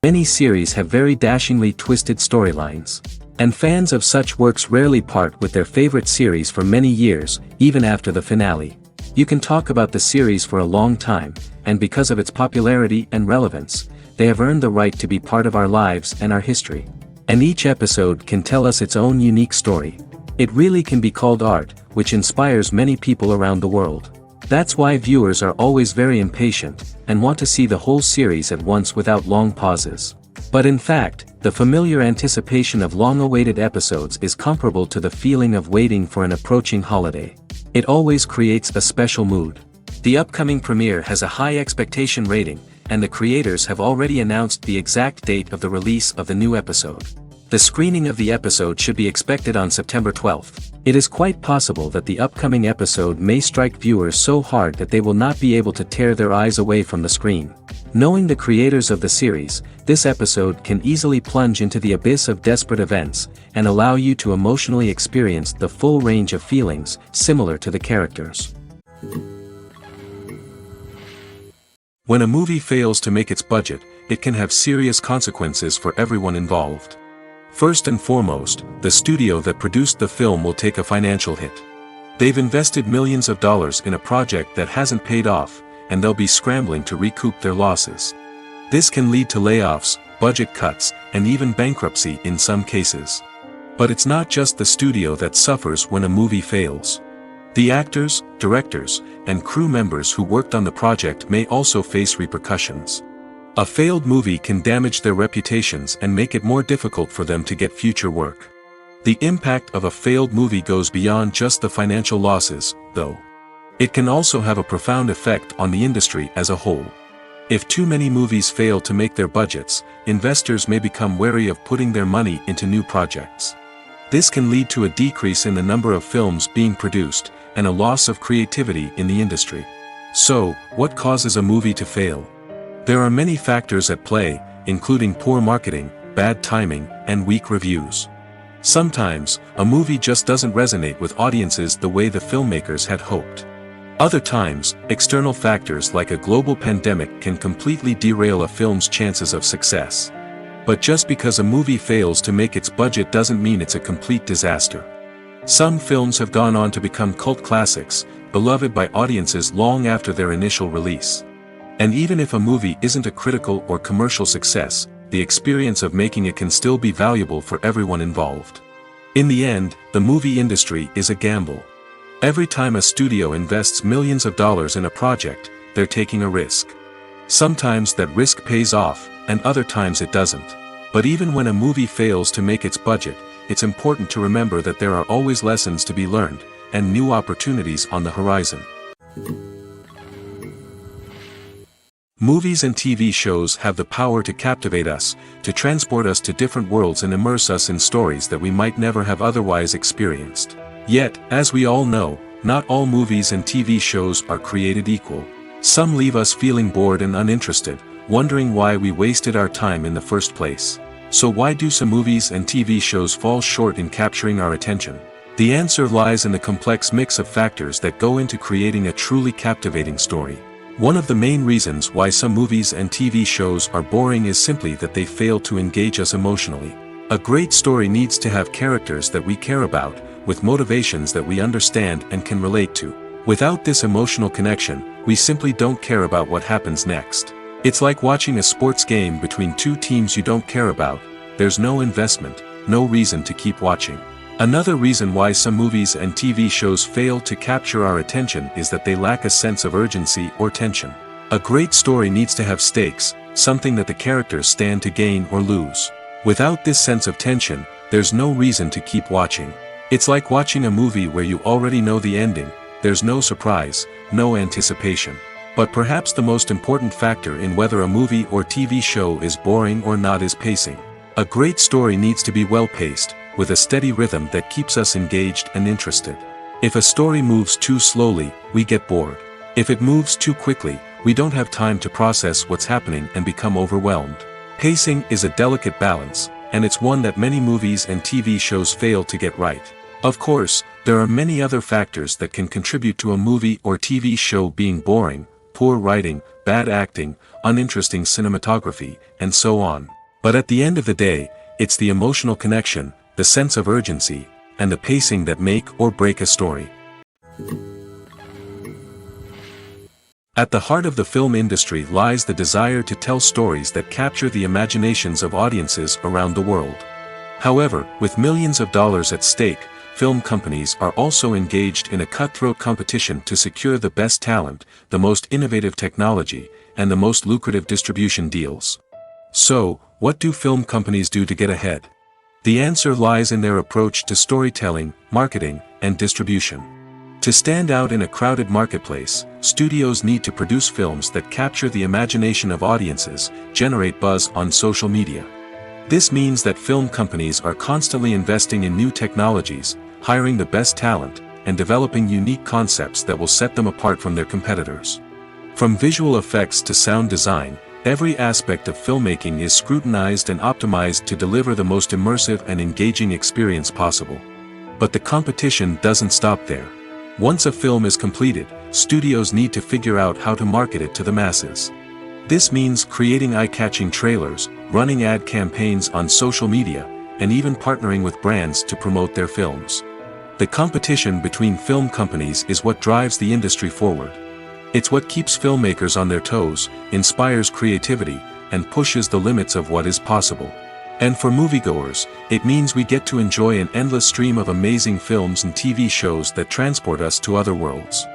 Many series have very dashingly twisted storylines. And fans of such works rarely part with their favorite series for many years, even after the finale. You can talk about the series for a long time, and because of its popularity and relevance, they have earned the right to be part of our lives and our history. And each episode can tell us its own unique story. It really can be called art, which inspires many people around the world. That's why viewers are always very impatient, and want to see the whole series at once without long pauses. But in fact, the familiar anticipation of long-awaited episodes is comparable to the feeling of waiting for an approaching holiday. It always creates a special mood. The upcoming premiere has a high expectation rating, and the creators have already announced the exact date of the release of the new episode. The screening of the episode should be expected on September 12th. It is quite possible that the upcoming episode may strike viewers so hard that they will not be able to tear their eyes away from the screen. Knowing the creators of the series, this episode can easily plunge into the abyss of desperate events, and allow you to emotionally experience the full range of feelings, similar to the characters. When a movie fails to make its budget, it can have serious consequences for everyone involved. First and foremost, the studio that produced the film will take a financial hit. They've invested millions of dollars in a project that hasn't paid off, and they'll be scrambling to recoup their losses. This can lead to layoffs, budget cuts, and even bankruptcy in some cases. But it's not just the studio that suffers when a movie fails. The actors, directors, and crew members who worked on the project may also face repercussions. A failed movie can damage their reputations and make it more difficult for them to get future work. The impact of a failed movie goes beyond just the financial losses, though. It can also have a profound effect on the industry as a whole. If too many movies fail to make their budgets, investors may become wary of putting their money into new projects. This can lead to a decrease in the number of films being produced, and a loss of creativity in the industry. So, what causes a movie to fail? There are many factors at play, including poor marketing, bad timing, and weak reviews. Sometimes, a movie just doesn't resonate with audiences the way the filmmakers had hoped. Other times, external factors like a global pandemic can completely derail a film's chances of success. But just because a movie fails to make its budget doesn't mean it's a complete disaster. Some films have gone on to become cult classics, beloved by audiences long after their initial release. And even if a movie isn't a critical or commercial success, the experience of making it can still be valuable for everyone involved. In the end, the movie industry is a gamble. Every time a studio invests millions of dollars in a project, they're taking a risk. Sometimes that risk pays off, and other times it doesn't. But even when a movie fails to make its budget, it's important to remember that there are always lessons to be learned, and new opportunities on the horizon. Movies and TV shows have the power to captivate us, to transport us to different worlds and immerse us in stories that we might never have otherwise experienced. Yet, as we all know, not all movies and TV shows are created equal. Some leave us feeling bored and uninterested, wondering why we wasted our time in the first place. So why do some movies and TV shows fall short in capturing our attention? The answer lies in the complex mix of factors that go into creating a truly captivating story. One of the main reasons why some movies and TV shows are boring is simply that they fail to engage us emotionally. A great story needs to have characters that we care about, with motivations that we understand and can relate to. Without this emotional connection, we simply don't care about what happens next. It's like watching a sports game between two teams you don't care about. There's no investment, no reason to keep watching. Another reason why some movies and TV shows fail to capture our attention is that they lack a sense of urgency or tension. A great story needs to have stakes, something that the characters stand to gain or lose. Without this sense of tension, there's no reason to keep watching. It's like watching a movie where you already know the ending. There's no surprise, no anticipation. But perhaps the most important factor in whether a movie or TV show is boring or not is pacing. A great story needs to be well-paced, with a steady rhythm that keeps us engaged and interested. If a story moves too slowly, we get bored. If it moves too quickly, we don't have time to process what's happening and become overwhelmed. Pacing is a delicate balance, and it's one that many movies and TV shows fail to get right. Of course, there are many other factors that can contribute to a movie or TV show being boring: poor writing, bad acting, uninteresting cinematography, and so on. But at the end of the day, it's the emotional connection, the sense of urgency, and the pacing that make or break a story. At the heart of the film industry lies the desire to tell stories that capture the imaginations of audiences around the world. However, with millions of dollars at stake, film companies are also engaged in a cutthroat competition to secure the best talent, the most innovative technology, and the most lucrative distribution deals. So, what do film companies do to get ahead? The answer lies in their approach to storytelling, marketing, and distribution. To stand out in a crowded marketplace, studios need to produce films that capture the imagination of audiences, generate buzz on social media. This means that film companies are constantly investing in new technologies, hiring the best talent, and developing unique concepts that will set them apart from their competitors. From visual effects to sound design, every aspect of filmmaking is scrutinized and optimized to deliver the most immersive and engaging experience possible. But the competition doesn't stop there. Once a film is completed, studios need to figure out how to market it to the masses. This means creating eye-catching trailers, running ad campaigns on social media, and even partnering with brands to promote their films. The competition between film companies is what drives the industry forward. It's what keeps filmmakers on their toes, inspires creativity, and pushes the limits of what is possible. And for moviegoers, it means we get to enjoy an endless stream of amazing films and TV shows that transport us to other worlds.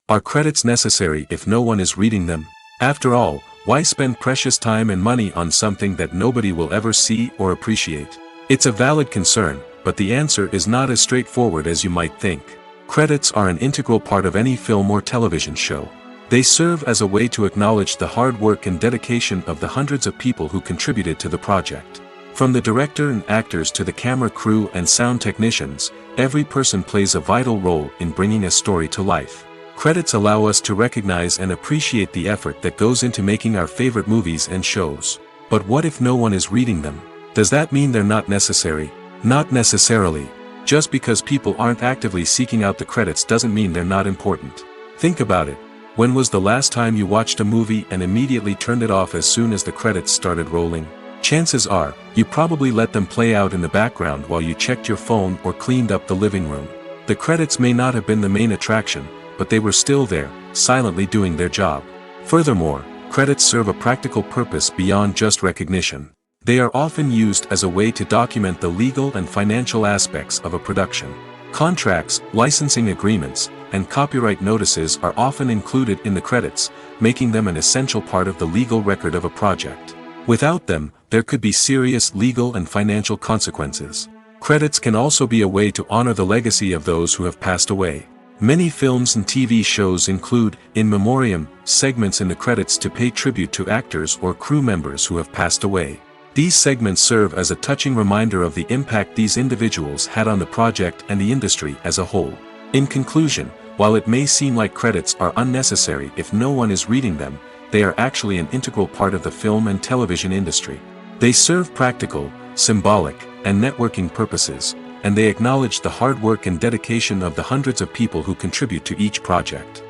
Are credits necessary if no one is reading them? After all, why spend precious time and money on something that nobody will ever see or appreciate? It's a valid concern, but the answer is not as straightforward as you might think. Credits are an integral part of any film or television show. They serve as a way to acknowledge the hard work and dedication of the hundreds of people who contributed to the project. From the director and actors to the camera crew and sound technicians, every person plays a vital role in bringing a story to life. Credits allow us to recognize and appreciate the effort that goes into making our favorite movies and shows. But what if no one is reading them? Does that mean they're not necessary? Not necessarily. Just because people aren't actively seeking out the credits doesn't mean they're not important. Think about it. When was the last time you watched a movie and immediately turned it off as soon as the credits started rolling? Chances are, you probably let them play out in the background while you checked your phone or cleaned up the living room. The credits may not have been the main attraction, but they were still there, silently doing their job. Furthermore, credits serve a practical purpose beyond just recognition. They are often used as a way to document the legal and financial aspects of a production. Contracts, licensing agreements, and copyright notices are often included in the credits, making them an essential part of the legal record of a project. Without them, there could be serious legal and financial consequences. Credits can also be a way to honor the legacy of those who have passed away. Many films and TV shows include, in memoriam, segments in the credits to pay tribute to actors or crew members who have passed away. These segments serve as a touching reminder of the impact these individuals had on the project and the industry as a whole. In conclusion, while it may seem like credits are unnecessary if no one is reading them, they are actually an integral part of the film and television industry. They serve practical, symbolic, and networking purposes, and they acknowledge the hard work and dedication of the hundreds of people who contribute to each project.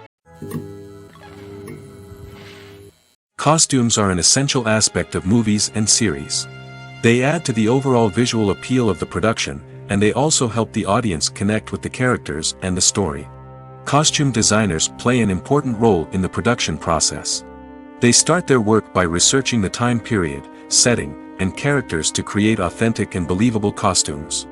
Costumes are an essential aspect of movies and series. They add to the overall visual appeal of the production, and they also help the audience connect with the characters and the story. Costume designers play an important role in the production process. They start their work by researching the time period, setting, and characters to create authentic and believable costumes.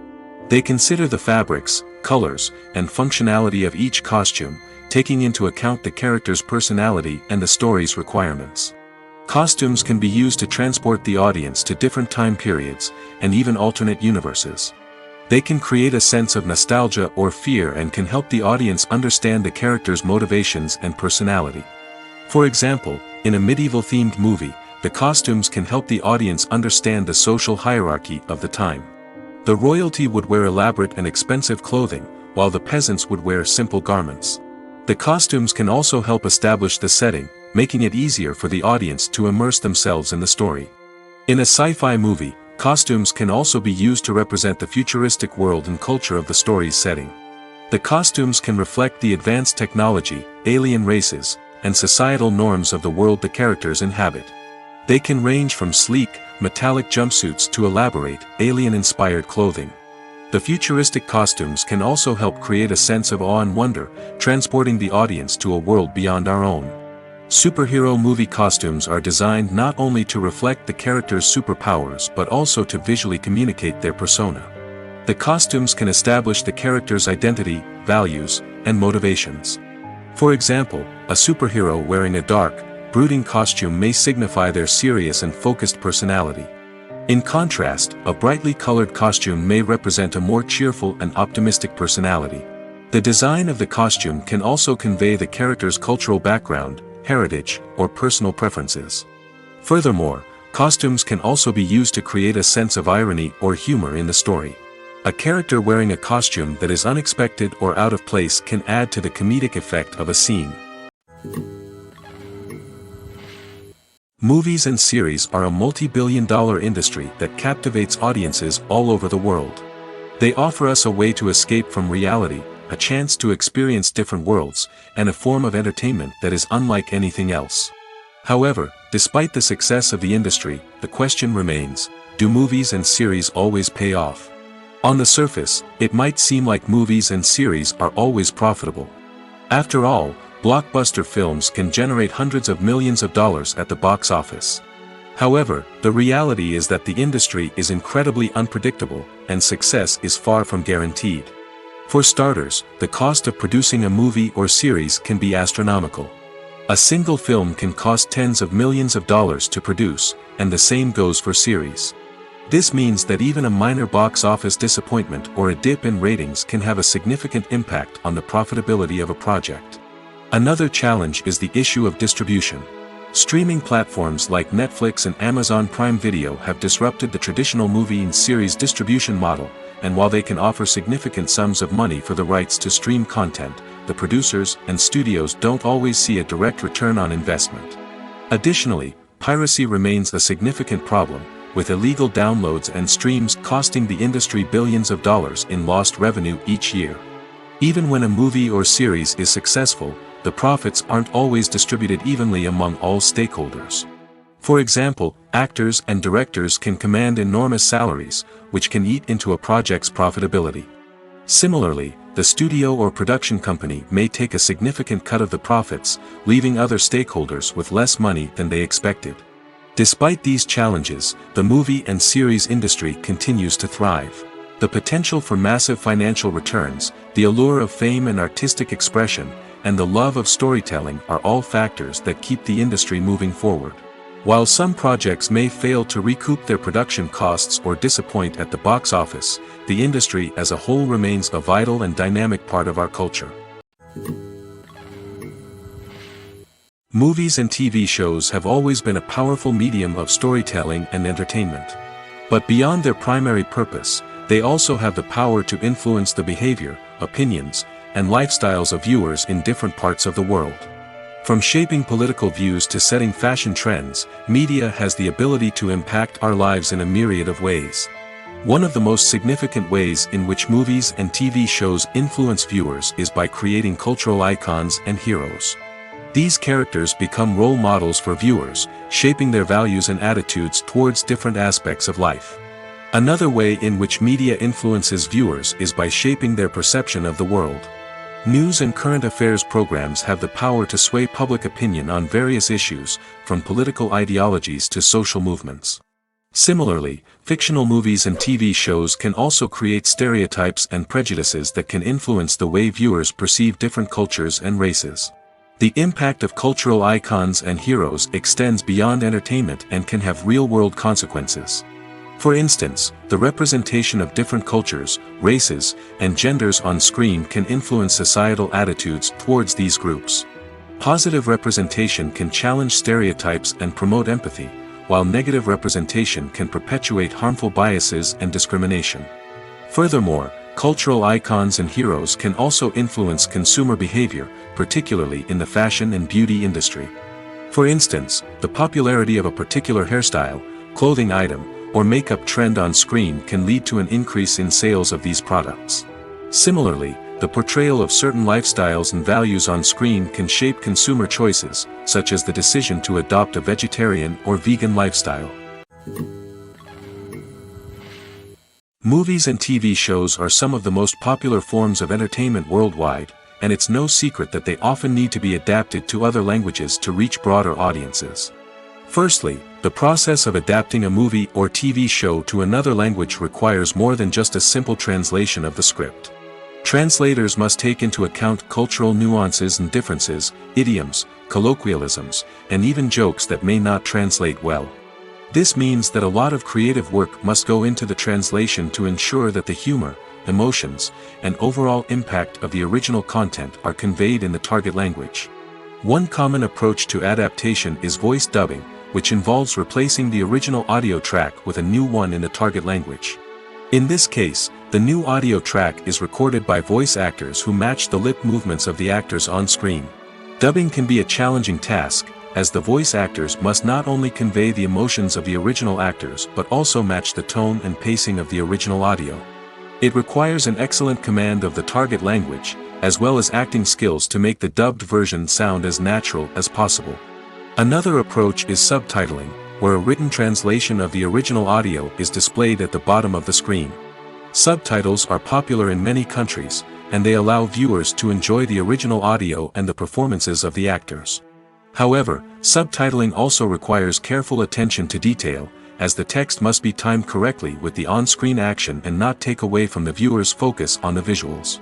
They consider the fabrics, colors, and functionality of each costume, taking into account the character's personality and the story's requirements. Costumes can be used to transport the audience to different time periods, and even alternate universes. They can create a sense of nostalgia or fear and can help the audience understand the character's motivations and personality. For example, in a medieval-themed movie, the costumes can help the audience understand the social hierarchy of the time. The royalty would wear elaborate and expensive clothing, while the peasants would wear simple garments. The costumes can also help establish the setting, making it easier for the audience to immerse themselves in the story. In a sci-fi movie, costumes can also be used to represent the futuristic world and culture of the story's setting. The costumes can reflect the advanced technology, alien races, and societal norms of the world the characters inhabit. They can range from sleek, metallic jumpsuits to elaborate, alien-inspired clothing. The futuristic costumes can also help create a sense of awe and wonder, transporting the audience to a world beyond our own. Superhero movie costumes are designed not only to reflect the character's superpowers but also to visually communicate their persona. The costumes can establish the character's identity, values, and motivations. For example, a superhero wearing a dark, brooding costume may signify their serious and focused personality. In contrast, a brightly colored costume may represent a more cheerful and optimistic personality. The design of the costume can also convey the character's cultural background, heritage, or personal preferences. Furthermore, costumes can also be used to create a sense of irony or humor in the story. A character wearing a costume that is unexpected or out of place can add to the comedic effect of a scene. Movies and series are a multi-billion-dollar industry that captivates audiences all over the world. They offer us a way to escape from reality, a chance to experience different worlds, and a form of entertainment that is unlike anything else. However, despite the success of the industry, the question remains, do movies and series always pay off? On the surface, it might seem like movies and series are always profitable. After all, blockbuster films can generate hundreds of millions of dollars at the box office. However, the reality is that the industry is incredibly unpredictable, and success is far from guaranteed. For starters, the cost of producing a movie or series can be astronomical. A single film can cost tens of millions of dollars to produce, and the same goes for series. This means that even a minor box office disappointment or a dip in ratings can have a significant impact on the profitability of a project. Another challenge is the issue of distribution. Streaming platforms like Netflix and Amazon Prime Video have disrupted the traditional movie and series distribution model, and while they can offer significant sums of money for the rights to stream content, the producers and studios don't always see a direct return on investment. Additionally, piracy remains a significant problem, with illegal downloads and streams costing the industry billions of dollars in lost revenue each year. Even when a movie or series is successful, the profits aren't always distributed evenly among all stakeholders. For example, actors and directors can command enormous salaries, which can eat into a project's profitability. Similarly, the studio or production company may take a significant cut of the profits, leaving other stakeholders with less money than they expected. Despite these challenges, the movie and series industry continues to thrive. The potential for massive financial returns, the allure of fame and artistic expression, and the love of storytelling are all factors that keep the industry moving forward. While some projects may fail to recoup their production costs or disappoint at the box office, the industry as a whole remains a vital and dynamic part of our culture. Movies and TV shows have always been a powerful medium of storytelling and entertainment. But beyond their primary purpose, they also have the power to influence the behavior, opinions, and lifestyles of viewers in different parts of the world. From shaping political views to setting fashion trends, media has the ability to impact our lives in a myriad of ways. One of the most significant ways in which movies and TV shows influence viewers is by creating cultural icons and heroes. These characters become role models for viewers, shaping their values and attitudes towards different aspects of life. Another way in which media influences viewers is by shaping their perception of the world. News and current affairs programs have the power to sway public opinion on various issues, from political ideologies to social movements. Similarly, fictional movies and TV shows can also create stereotypes and prejudices that can influence the way viewers perceive different cultures and races. The impact of cultural icons and heroes extends beyond entertainment and can have real-world consequences. For instance, the representation of different cultures, races, and genders on screen can influence societal attitudes towards these groups. Positive representation can challenge stereotypes and promote empathy, while negative representation can perpetuate harmful biases and discrimination. Furthermore, cultural icons and heroes can also influence consumer behavior, particularly in the fashion and beauty industry. For instance, the popularity of a particular hairstyle, clothing item, or makeup trend on screen can lead to an increase in sales of these products. Similarly, the portrayal of certain lifestyles and values on screen can shape consumer choices, such as the decision to adopt a vegetarian or vegan lifestyle. Movies and TV shows are some of the most popular forms of entertainment worldwide, and it's no secret that they often need to be adapted to other languages to reach broader audiences. Firstly, the process of adapting a movie or TV show to another language requires more than just a simple translation of the script. Translators must take into account cultural nuances and differences, idioms, colloquialisms, and even jokes that may not translate well. This means that a lot of creative work must go into the translation to ensure that the humor, emotions, and overall impact of the original content are conveyed in the target language. One common approach to adaptation is voice dubbing, which involves replacing the original audio track with a new one in the target language. In this case, the new audio track is recorded by voice actors who match the lip movements of the actors on screen. Dubbing can be a challenging task, as the voice actors must not only convey the emotions of the original actors but also match the tone and pacing of the original audio. It requires an excellent command of the target language, as well as acting skills to make the dubbed version sound as natural as possible. Another approach is subtitling, where a written translation of the original audio is displayed at the bottom of the screen. Subtitles are popular in many countries, and they allow viewers to enjoy the original audio and the performances of the actors. However, subtitling also requires careful attention to detail, as the text must be timed correctly with the on-screen action and not take away from the viewer's focus on the visuals.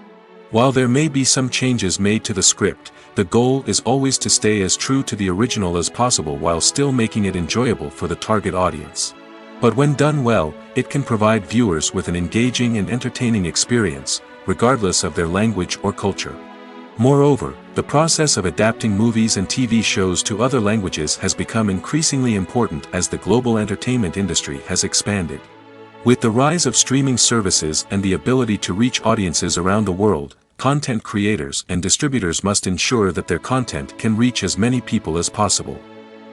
While there may be some changes made to the script, the goal is always to stay as true to the original as possible while still making it enjoyable for the target audience. But when done well, it can provide viewers with an engaging and entertaining experience, regardless of their language or culture. Moreover, the process of adapting movies and TV shows to other languages has become increasingly important as the global entertainment industry has expanded. With the rise of streaming services and the ability to reach audiences around the world, content creators and distributors must ensure that their content can reach as many people as possible.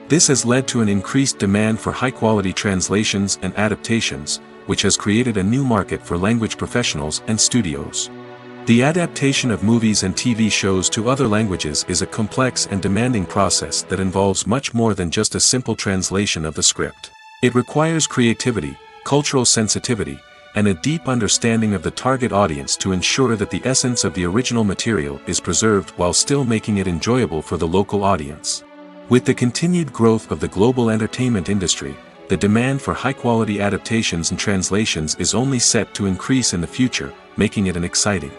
This has led to an increased demand for high-quality translations and adaptations, which has created a new market for language professionals and studios. The adaptation of movies and TV shows to other languages is a complex and demanding process that involves much more than just a simple translation of the script. It requires creativity, cultural sensitivity, and a deep understanding of the target audience to ensure that the essence of the original material is preserved while still making it enjoyable for the local audience. With the continued growth of the global entertainment industry, the demand for high-quality adaptations and translations is only set to increase in the future, making it an exciting.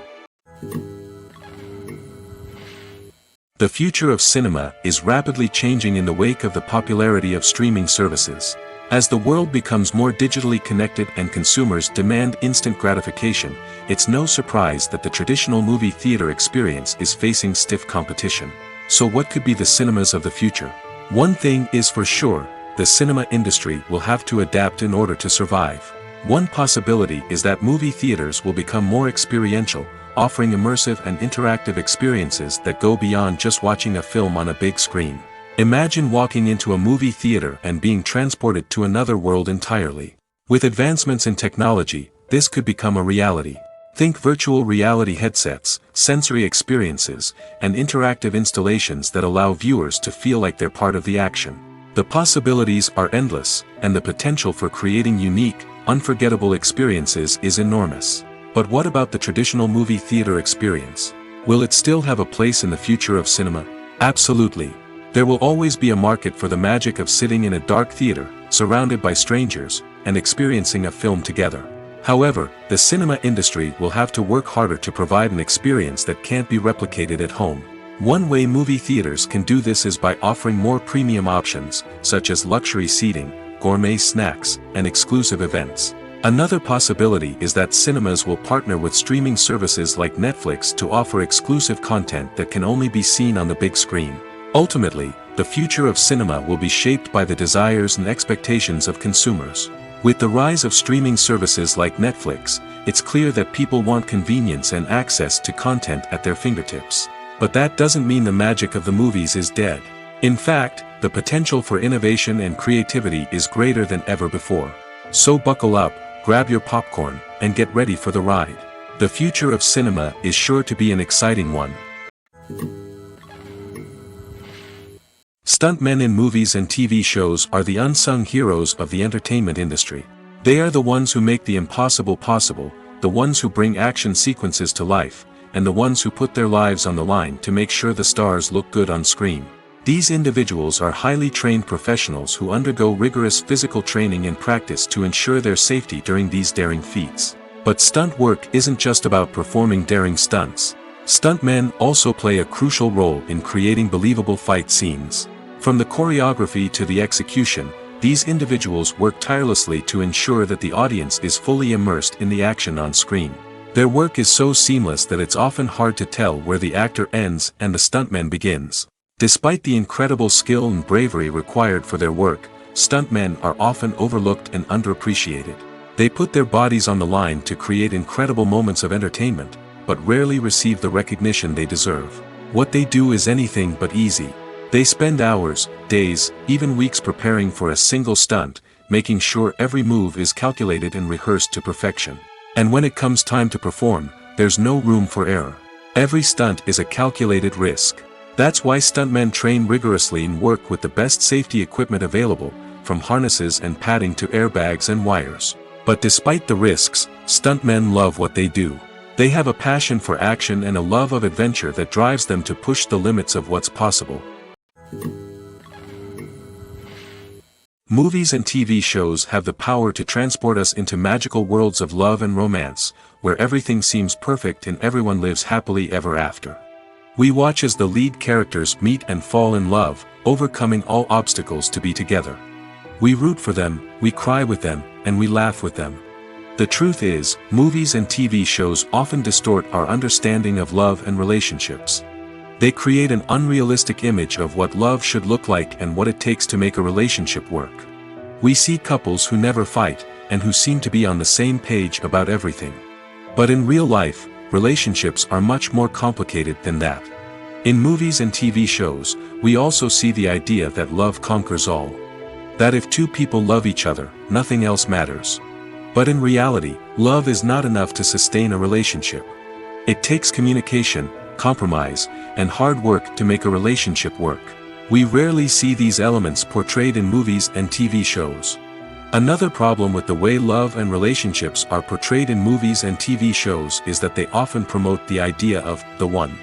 The future of cinema is rapidly changing in the wake of the popularity of streaming services. As the world becomes more digitally connected and consumers demand instant gratification, it's no surprise that the traditional movie theater experience is facing stiff competition. So what could be the cinemas of the future? One thing is for sure, the cinema industry will have to adapt in order to survive. One possibility is that movie theaters will become more experiential, offering immersive and interactive experiences that go beyond just watching a film on a big screen. Imagine walking into a movie theater and being transported to another world entirely. With advancements in technology, this could become a reality. Think virtual reality headsets, sensory experiences, and interactive installations that allow viewers to feel like they're part of the action. The possibilities are endless, and the potential for creating unique, unforgettable experiences is enormous. But what about the traditional movie theater experience? Will it still have a place in the future of cinema? Absolutely. There will always be a market for the magic of sitting in a dark theater, surrounded by strangers, and experiencing a film together. However, the cinema industry will have to work harder to provide an experience that can't be replicated at home. One way movie theaters can do this is by offering more premium options, such as luxury seating, gourmet snacks, and exclusive events. Another possibility is that cinemas will partner with streaming services like Netflix to offer exclusive content that can only be seen on the big screen. Ultimately, the future of cinema will be shaped by the desires and expectations of consumers. With the rise of streaming services like Netflix, it's clear that people want convenience and access to content at their fingertips. But that doesn't mean the magic of the movies is dead. In fact, the potential for innovation and creativity is greater than ever before. So buckle up, grab your popcorn, and get ready for the ride. The future of cinema is sure to be an exciting one. Stuntmen in movies and TV shows are the unsung heroes of the entertainment industry. They are the ones who make the impossible possible, the ones who bring action sequences to life, and the ones who put their lives on the line to make sure the stars look good on screen. These individuals are highly trained professionals who undergo rigorous physical training and practice to ensure their safety during these daring feats. But stunt work isn't just about performing daring stunts. Stuntmen also play a crucial role in creating believable fight scenes. From the choreography to the execution, these individuals work tirelessly to ensure that the audience is fully immersed in the action on screen. Their work is so seamless that it's often hard to tell where the actor ends and the stuntman begins. Despite the incredible skill and bravery required for their work, stuntmen are often overlooked and underappreciated. They put their bodies on the line to create incredible moments of entertainment, but rarely receive the recognition they deserve. What they do is anything but easy. They spend hours, days, even weeks preparing for a single stunt, making sure every move is calculated and rehearsed to perfection. And when it comes time to perform, there's no room for error. Every stunt is a calculated risk. That's why stuntmen train rigorously and work with the best safety equipment available, from harnesses and padding to airbags and wires. But despite the risks, stuntmen love what they do. They have a passion for action and a love of adventure that drives them to push the limits of what's possible. Movies and TV shows have the power to transport us into magical worlds of love and romance, where everything seems perfect and everyone lives happily ever after. We watch as the lead characters meet and fall in love, overcoming all obstacles to be together. We root for them, we cry with them, and we laugh with them. The truth is, movies and TV shows often distort our understanding of love and relationships. They create an unrealistic image of what love should look like and what it takes to make a relationship work. We see couples who never fight, and who seem to be on the same page about everything. But in real life, relationships are much more complicated than that. In movies and TV shows, we also see the idea that love conquers all. That if two people love each other, nothing else matters. But in reality, love is not enough to sustain a relationship. It takes communication, compromise, and hard work to make a relationship work. We rarely see these elements portrayed in movies and TV shows. Another problem with the way love and relationships are portrayed in movies and TV shows is that they often promote the idea of the one.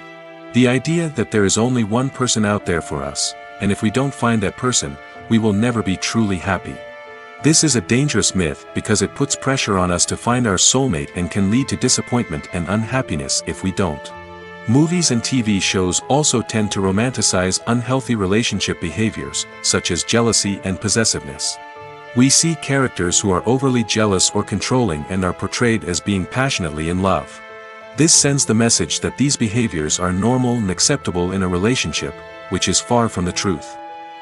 The idea that there is only one person out there for us, and if we don't find that person, we will never be truly happy. This is a dangerous myth because it puts pressure on us to find our soulmate and can lead to disappointment and unhappiness if we don't. Movies and TV shows also tend to romanticize unhealthy relationship behaviors, such as jealousy and possessiveness. We see characters who are overly jealous or controlling and are portrayed as being passionately in love. This sends the message that these behaviors are normal and acceptable in a relationship, which is far from the truth.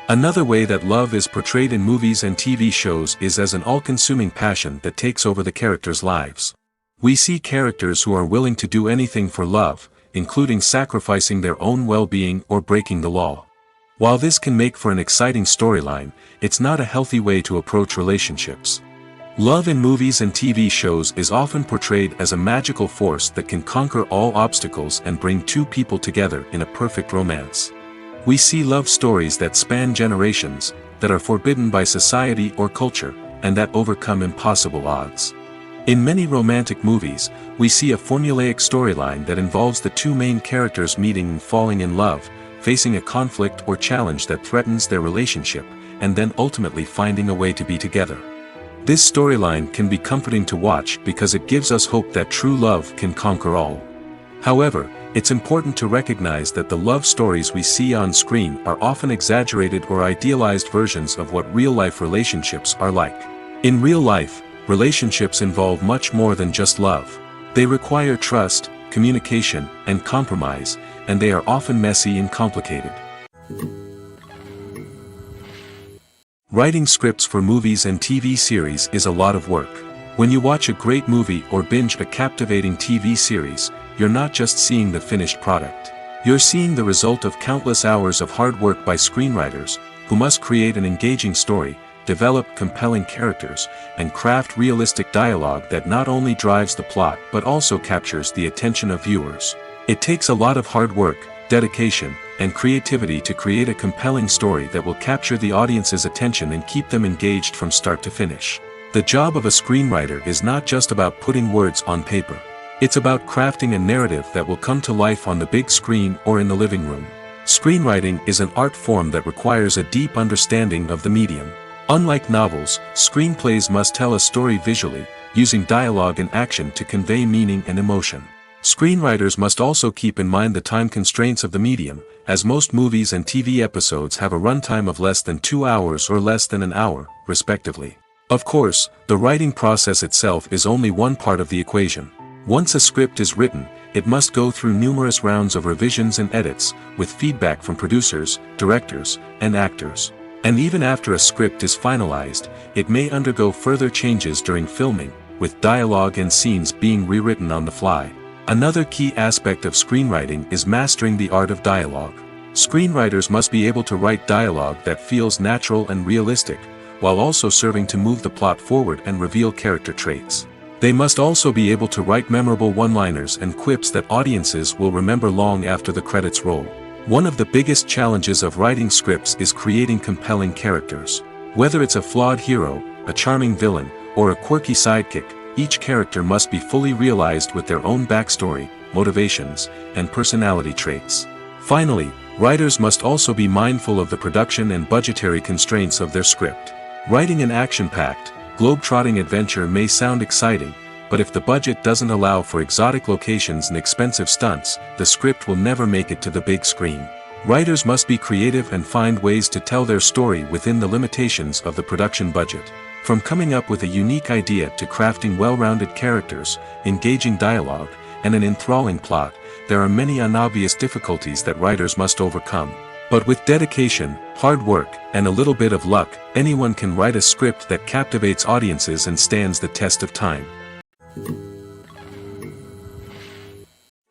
Another way that love is portrayed in movies and TV shows is as an all-consuming passion that takes over the characters' lives. We see characters who are willing to do anything for love, including sacrificing their own well-being or breaking the law. While this can make for an exciting storyline, it's not a healthy way to approach relationships. Love in movies and TV shows is often portrayed as a magical force that can conquer all obstacles and bring two people together in a perfect romance. We see love stories that span generations, that are forbidden by society or culture, and that overcome impossible odds. In many romantic movies, we see a formulaic storyline that involves the two main characters meeting and falling in love, facing a conflict or challenge that threatens their relationship, and then ultimately finding a way to be together. This storyline can be comforting to watch because it gives us hope that true love can conquer all. However, it's important to recognize that the love stories we see on screen are often exaggerated or idealized versions of what real-life relationships are like. In real life, relationships involve much more than just love. They require trust, communication, and compromise, and they are often messy and complicated. Writing scripts for movies and TV series is a lot of work. When you watch a great movie or binge a captivating TV series, you're not just seeing the finished product. You're seeing the result of countless hours of hard work by screenwriters, who must create an engaging story, develop compelling characters, and craft realistic dialogue that not only drives the plot but also captures the attention of viewers. It takes a lot of hard work, dedication, and creativity to create a compelling story that will capture the audience's attention and keep them engaged from start to finish. The job of a screenwriter is not just about putting words on paper. It's about crafting a narrative that will come to life on the big screen or in the living room. Screenwriting is an art form that requires a deep understanding of the medium. Unlike novels, screenplays must tell a story visually, using dialogue and action to convey meaning and emotion. Screenwriters must also keep in mind the time constraints of the medium, as most movies and TV episodes have a runtime of less than 2 hours or less than an hour, respectively. Of course, the writing process itself is only one part of the equation. Once a script is written, it must go through numerous rounds of revisions and edits, with feedback from producers, directors, and actors. And even after a script is finalized, it may undergo further changes during filming, with dialogue and scenes being rewritten on the fly. Another key aspect of screenwriting is mastering the art of dialogue. Screenwriters must be able to write dialogue that feels natural and realistic, while also serving to move the plot forward and reveal character traits. They must also be able to write memorable one-liners and quips that audiences will remember long after the credits roll. One of the biggest challenges of writing scripts is creating compelling characters. Whether it's a flawed hero, a charming villain, or a quirky sidekick, each character must be fully realized with their own backstory, motivations, and personality traits. Finally, writers must also be mindful of the production and budgetary constraints of their script. Writing an action-packed, globe-trotting adventure may sound exciting, but if the budget doesn't allow for exotic locations and expensive stunts, the script will never make it to the big screen. Writers must be creative and find ways to tell their story within the limitations of the production budget. From coming up with a unique idea to crafting well-rounded characters, engaging dialogue, and an enthralling plot, there are many unobvious difficulties that writers must overcome. But with dedication, hard work, and a little bit of luck, anyone can write a script that captivates audiences and stands the test of time.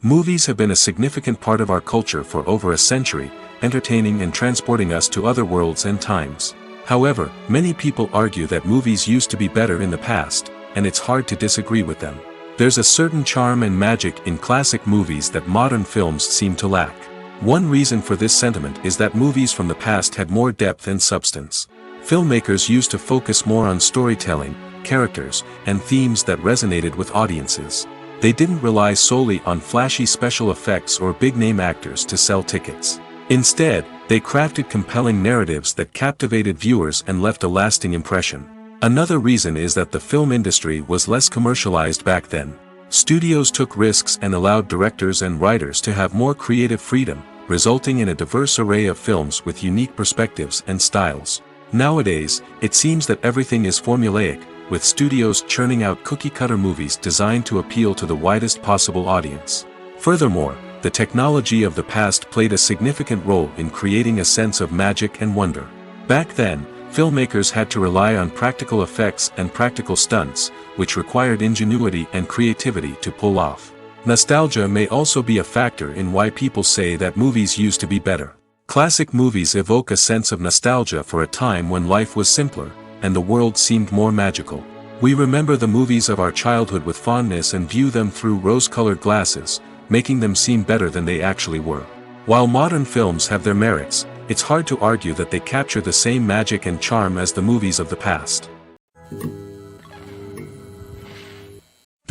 Movies have been a significant part of our culture for over a century, entertaining and transporting us to other worlds and times. However, many people argue that movies used to be better in the past, and it's hard to disagree with them. There's a certain charm and magic in classic movies that modern films seem to lack. One reason for this sentiment is that movies from the past had more depth and substance. Filmmakers used to focus more on storytelling, characters, and themes that resonated with audiences. They didn't rely solely on flashy special effects or big-name actors to sell tickets. Instead, they crafted compelling narratives that captivated viewers and left a lasting impression. Another reason is that the film industry was less commercialized back then. Studios took risks and allowed directors and writers to have more creative freedom, resulting in a diverse array of films with unique perspectives and styles. Nowadays, it seems that everything is formulaic, with studios churning out cookie-cutter movies designed to appeal to the widest possible audience. Furthermore, the technology of the past played a significant role in creating a sense of magic and wonder. Back then, filmmakers had to rely on practical effects and practical stunts, which required ingenuity and creativity to pull off. Nostalgia may also be a factor in why people say that movies used to be better. Classic movies evoke a sense of nostalgia for a time when life was simpler, and the world seemed more magical. We remember the movies of our childhood with fondness and view them through rose-colored glasses, making them seem better than they actually were. While modern films have their merits, it's hard to argue that they capture the same magic and charm as the movies of the past.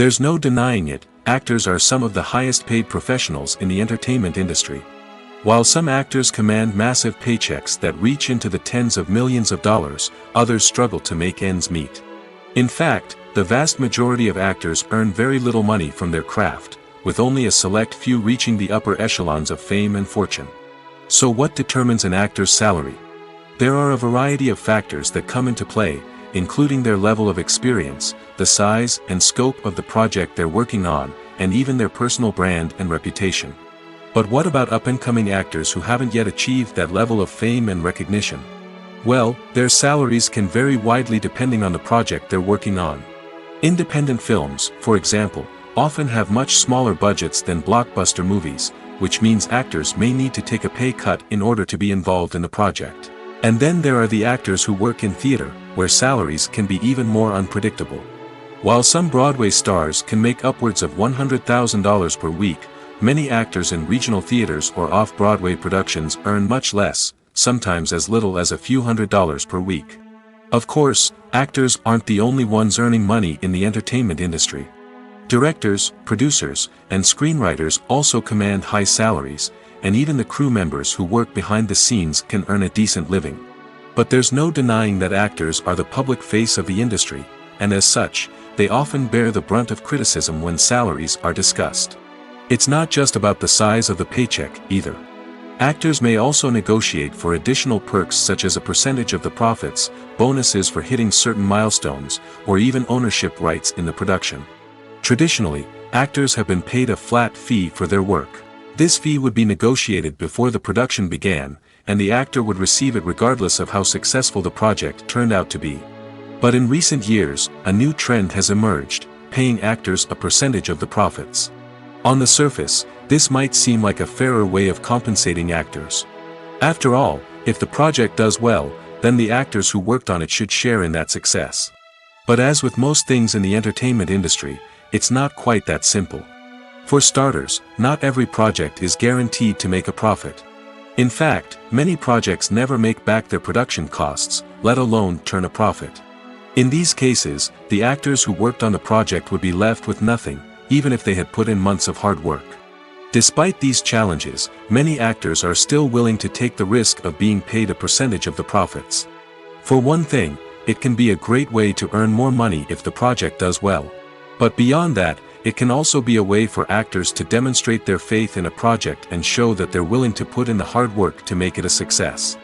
There's no denying it, actors are some of the highest paid professionals in the entertainment industry. While some actors command massive paychecks that reach into the tens of millions of dollars, others struggle to make ends meet. In fact, the vast majority of actors earn very little money from their craft, with only a select few reaching the upper echelons of fame and fortune. So what determines an actor's salary? There are a variety of factors that come into play, including their level of experience, the size and scope of the project they're working on, and even their personal brand and reputation. But what about up-and-coming actors who haven't yet achieved that level of fame and recognition? Well, their salaries can vary widely depending on the project they're working on. Independent films, for example, often have much smaller budgets than blockbuster movies, which means actors may need to take a pay cut in order to be involved in the project. And then there are the actors who work in theater, where salaries can be even more unpredictable. While some Broadway stars can make upwards of $100,000 per week, many actors in regional theaters or off-Broadway productions earn much less, sometimes as little as a few $100s per week. Of course, actors aren't the only ones earning money in the entertainment industry. Directors, producers, and screenwriters also command high salaries, and even the crew members who work behind the scenes can earn a decent living. But there's no denying that actors are the public face of the industry, and as such, they often bear the brunt of criticism when salaries are discussed. It's not just about the size of the paycheck, either. Actors may also negotiate for additional perks such as a percentage of the profits, bonuses for hitting certain milestones, or even ownership rights in the production. Traditionally, actors have been paid a flat fee for their work. This fee would be negotiated before the production began, and the actor would receive it regardless of how successful the project turned out to be. But in recent years, a new trend has emerged, paying actors a percentage of the profits. On the surface, this might seem like a fairer way of compensating actors. After all, if the project does well, then the actors who worked on it should share in that success. But as with most things in the entertainment industry, it's not quite that simple. For starters, not every project is guaranteed to make a profit. In fact, many projects never make back their production costs, let alone turn a profit. In these cases, the actors who worked on the project would be left with nothing, even if they had put in months of hard work. Despite these challenges, many actors are still willing to take the risk of being paid a percentage of the profits. For one thing, it can be a great way to earn more money if the project does well. But beyond that, it can also be a way for actors to demonstrate their faith in a project and show that they're willing to put in the hard work to make it a success.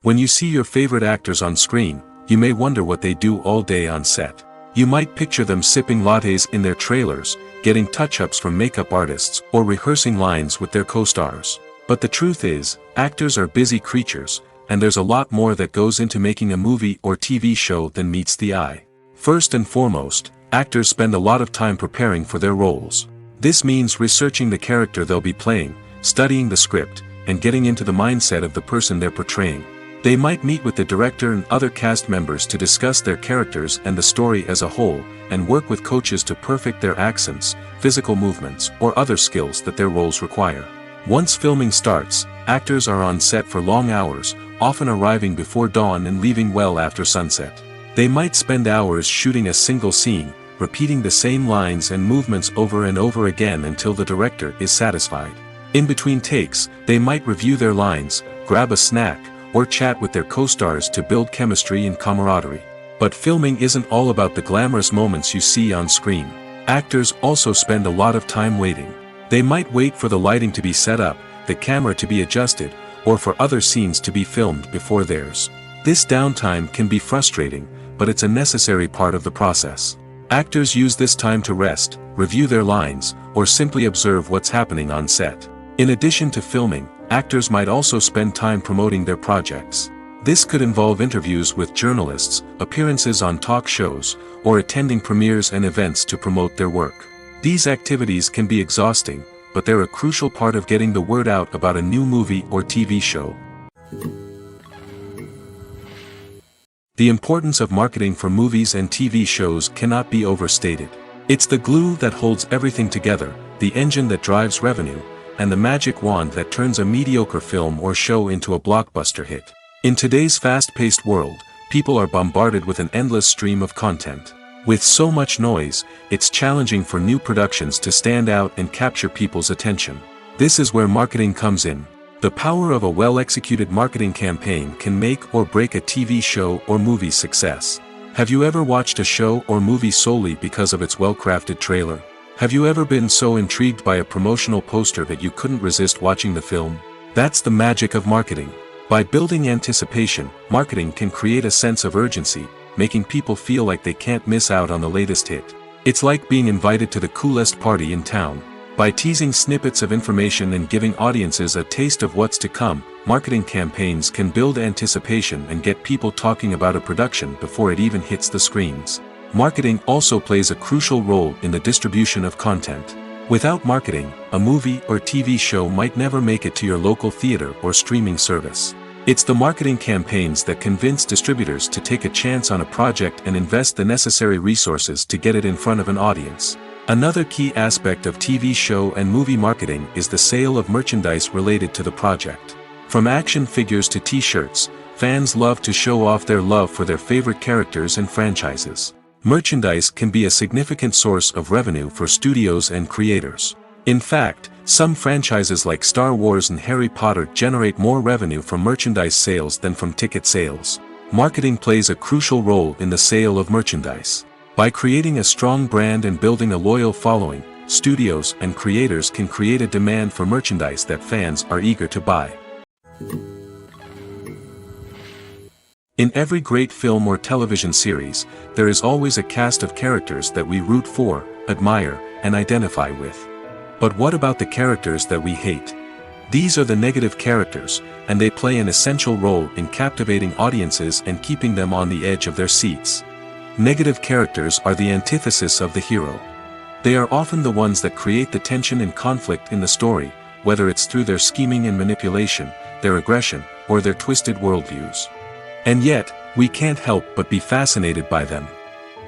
When you see your favorite actors on screen, you may wonder what they do all day on set. You might picture them sipping lattes in their trailers, getting touch-ups from makeup artists, or rehearsing lines with their co-stars. But the truth is, actors are busy creatures, and there's a lot more that goes into making a movie or TV show than meets the eye. First and foremost, actors spend a lot of time preparing for their roles. This means researching the character they'll be playing, studying the script, and getting into the mindset of the person they're portraying. They might meet with the director and other cast members to discuss their characters and the story as a whole, and work with coaches to perfect their accents, physical movements, or other skills that their roles require. Once filming starts, actors are on set for long hours, often arriving before dawn and leaving well after sunset. They might spend hours shooting a single scene, repeating the same lines and movements over and over again until the director is satisfied. In between takes, they might review their lines, grab a snack, or chat with their co-stars to build chemistry and camaraderie. But filming isn't all about the glamorous moments you see on screen. Actors also spend a lot of time waiting. They might wait for the lighting to be set up, the camera to be adjusted, or for other scenes to be filmed before theirs. This downtime can be frustrating, but it's a necessary part of the process. Actors use this time to rest, review their lines, or simply observe what's happening on set. In addition to filming, actors might also spend time promoting their projects. This could involve interviews with journalists, appearances on talk shows, or attending premieres and events to promote their work. These activities can be exhausting, but they're a crucial part of getting the word out about a new movie or TV show. The importance of marketing for movies and TV shows cannot be overstated. It's the glue that holds everything together, the engine that drives revenue, and the magic wand that turns a mediocre film or show into a blockbuster hit. In today's fast-paced world, People are bombarded with an endless stream of content. With so much noise, it's challenging for new productions to stand out and capture people's attention. This is where marketing comes in. The power of a well-executed marketing campaign can make or break a TV show or movie's success. Have you ever watched a show or movie solely because of its well-crafted trailer? Have you ever been so intrigued by a promotional poster that you couldn't resist watching the film? That's the magic of marketing. By building anticipation, marketing can create a sense of urgency, making people feel like they can't miss out on the latest hit. It's like being invited to the coolest party in town. By teasing snippets of information and giving audiences a taste of what's to come, marketing campaigns can build anticipation and get people talking about a production before it even hits the screens. Marketing also plays a crucial role in the distribution of content. Without marketing, a movie or TV show might never make it to your local theater or streaming service. It's the marketing campaigns that convince distributors to take a chance on a project and invest the necessary resources to get it in front of an audience. Another key aspect of TV show and movie marketing is the sale of merchandise related to the project. From action figures to t-shirts, fans love to show off their love for their favorite characters and franchises. Merchandise can be a significant source of revenue for studios and creators. In fact, some franchises like Star Wars and Harry Potter generate more revenue from merchandise sales than from ticket sales. Marketing plays a crucial role in the sale of merchandise. By creating a strong brand and building a loyal following, studios and creators can create a demand for merchandise that fans are eager to buy. In every great film or television series, there is always a cast of characters that we root for, admire, and identify with. But what about the characters that we hate? These are the negative characters, and they play an essential role in captivating audiences and keeping them on the edge of their seats. Negative characters are the antithesis of the hero. They are often the ones that create the tension and conflict in the story, whether it's through their scheming and manipulation, their aggression, or their twisted worldviews. And yet, we can't help but be fascinated by them.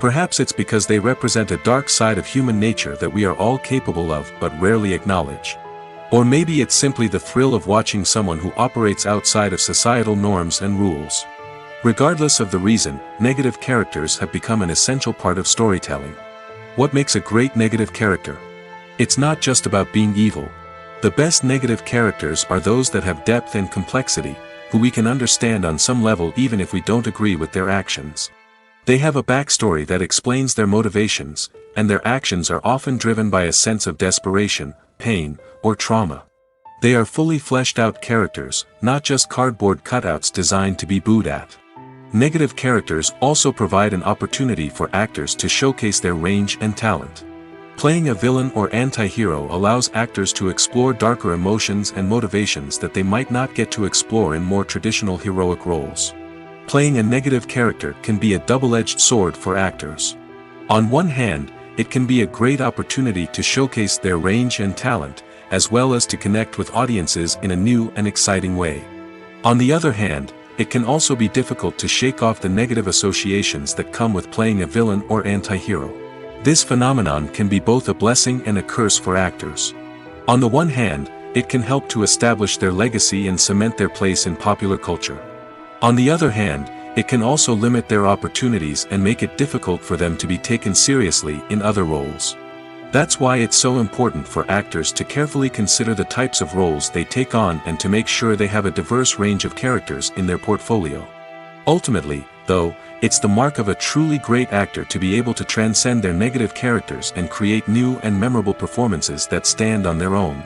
Perhaps it's because they represent a dark side of human nature that we are all capable of but rarely acknowledge. Or maybe it's simply the thrill of watching someone who operates outside of societal norms and rules. Regardless of the reason, negative characters have become an essential part of storytelling. What makes a great negative character? It's not just about being evil. The best negative characters are those that have depth and complexity, who we can understand on some level even if we don't agree with their actions. They have a backstory that explains their motivations, and their actions are often driven by a sense of desperation, pain, or trauma. They are fully fleshed out characters, not just cardboard cutouts designed to be booed at. Negative characters also provide an opportunity for actors to showcase their range and talent. Playing a villain or anti-hero allows actors to explore darker emotions and motivations that they might not get to explore in more traditional heroic roles. Playing a negative character can be a double-edged sword for actors. On one hand, it can be a great opportunity to showcase their range and talent, as well as to connect with audiences in a new and exciting way. On the other hand, it can also be difficult to shake off the negative associations that come with playing a villain or anti-hero. This phenomenon can be both a blessing and a curse for actors. On the one hand, it can help to establish their legacy and cement their place in popular culture. On the other hand, it can also limit their opportunities and make it difficult for them to be taken seriously in other roles. That's why it's so important for actors to carefully consider the types of roles they take on and to make sure they have a diverse range of characters in their portfolio. Ultimately, though, it's the mark of a truly great actor to be able to transcend their negative characters and create new and memorable performances that stand on their own.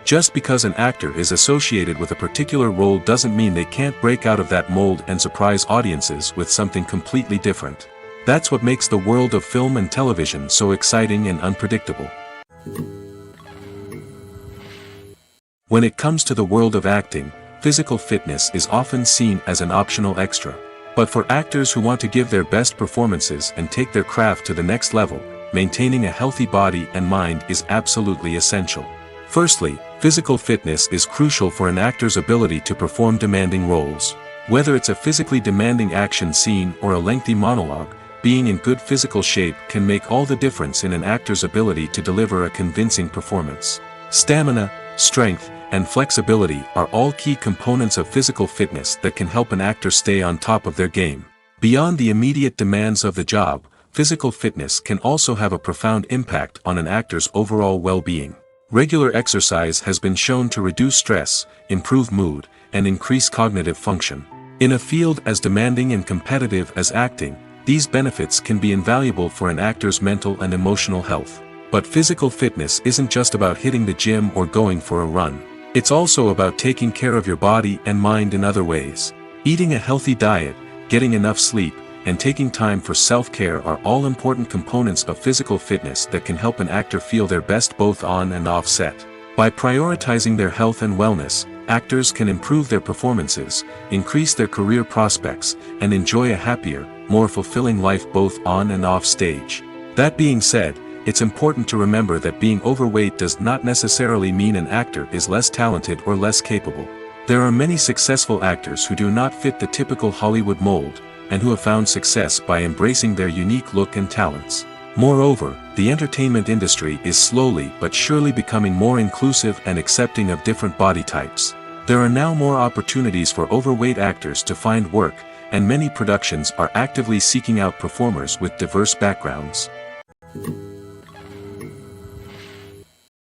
Just because an actor is associated with a particular role doesn't mean they can't break out of that mold and surprise audiences with something completely different. That's what makes the world of film and television so exciting and unpredictable. When it comes to the world of acting, physical fitness is often seen as an optional extra. But for actors who want to give their best performances and take their craft to the next level, maintaining a healthy body and mind is absolutely essential. Firstly, physical fitness is crucial for an actor's ability to perform demanding roles. Whether it's a physically demanding action scene or a lengthy monologue, being in good physical shape can make all the difference in an actor's ability to deliver a convincing performance. Stamina, strength, and flexibility are all key components of physical fitness that can help an actor stay on top of their game. Beyond the immediate demands of the job, physical fitness can also have a profound impact on an actor's overall well-being. Regular exercise has been shown to reduce stress, improve mood, and increase cognitive function. In a field as demanding and competitive as acting, these benefits can be invaluable for an actor's mental and emotional health. But physical fitness isn't just about hitting the gym or going for a run. It's also about taking care of your body and mind in other ways. Eating a healthy diet, getting enough sleep, and taking time for self-care are all important components of physical fitness that can help an actor feel their best both on and off set. By prioritizing their health and wellness, actors can improve their performances, increase their career prospects, and enjoy a happier, more fulfilling life both on and off stage. That being said, it's important to remember that being overweight does not necessarily mean an actor is less talented or less capable. There are many successful actors who do not fit the typical Hollywood mold, and who have found success by embracing their unique look and talents. Moreover, the entertainment industry is slowly but surely becoming more inclusive and accepting of different body types. There are now more opportunities for overweight actors to find work, and many productions are actively seeking out performers with diverse backgrounds.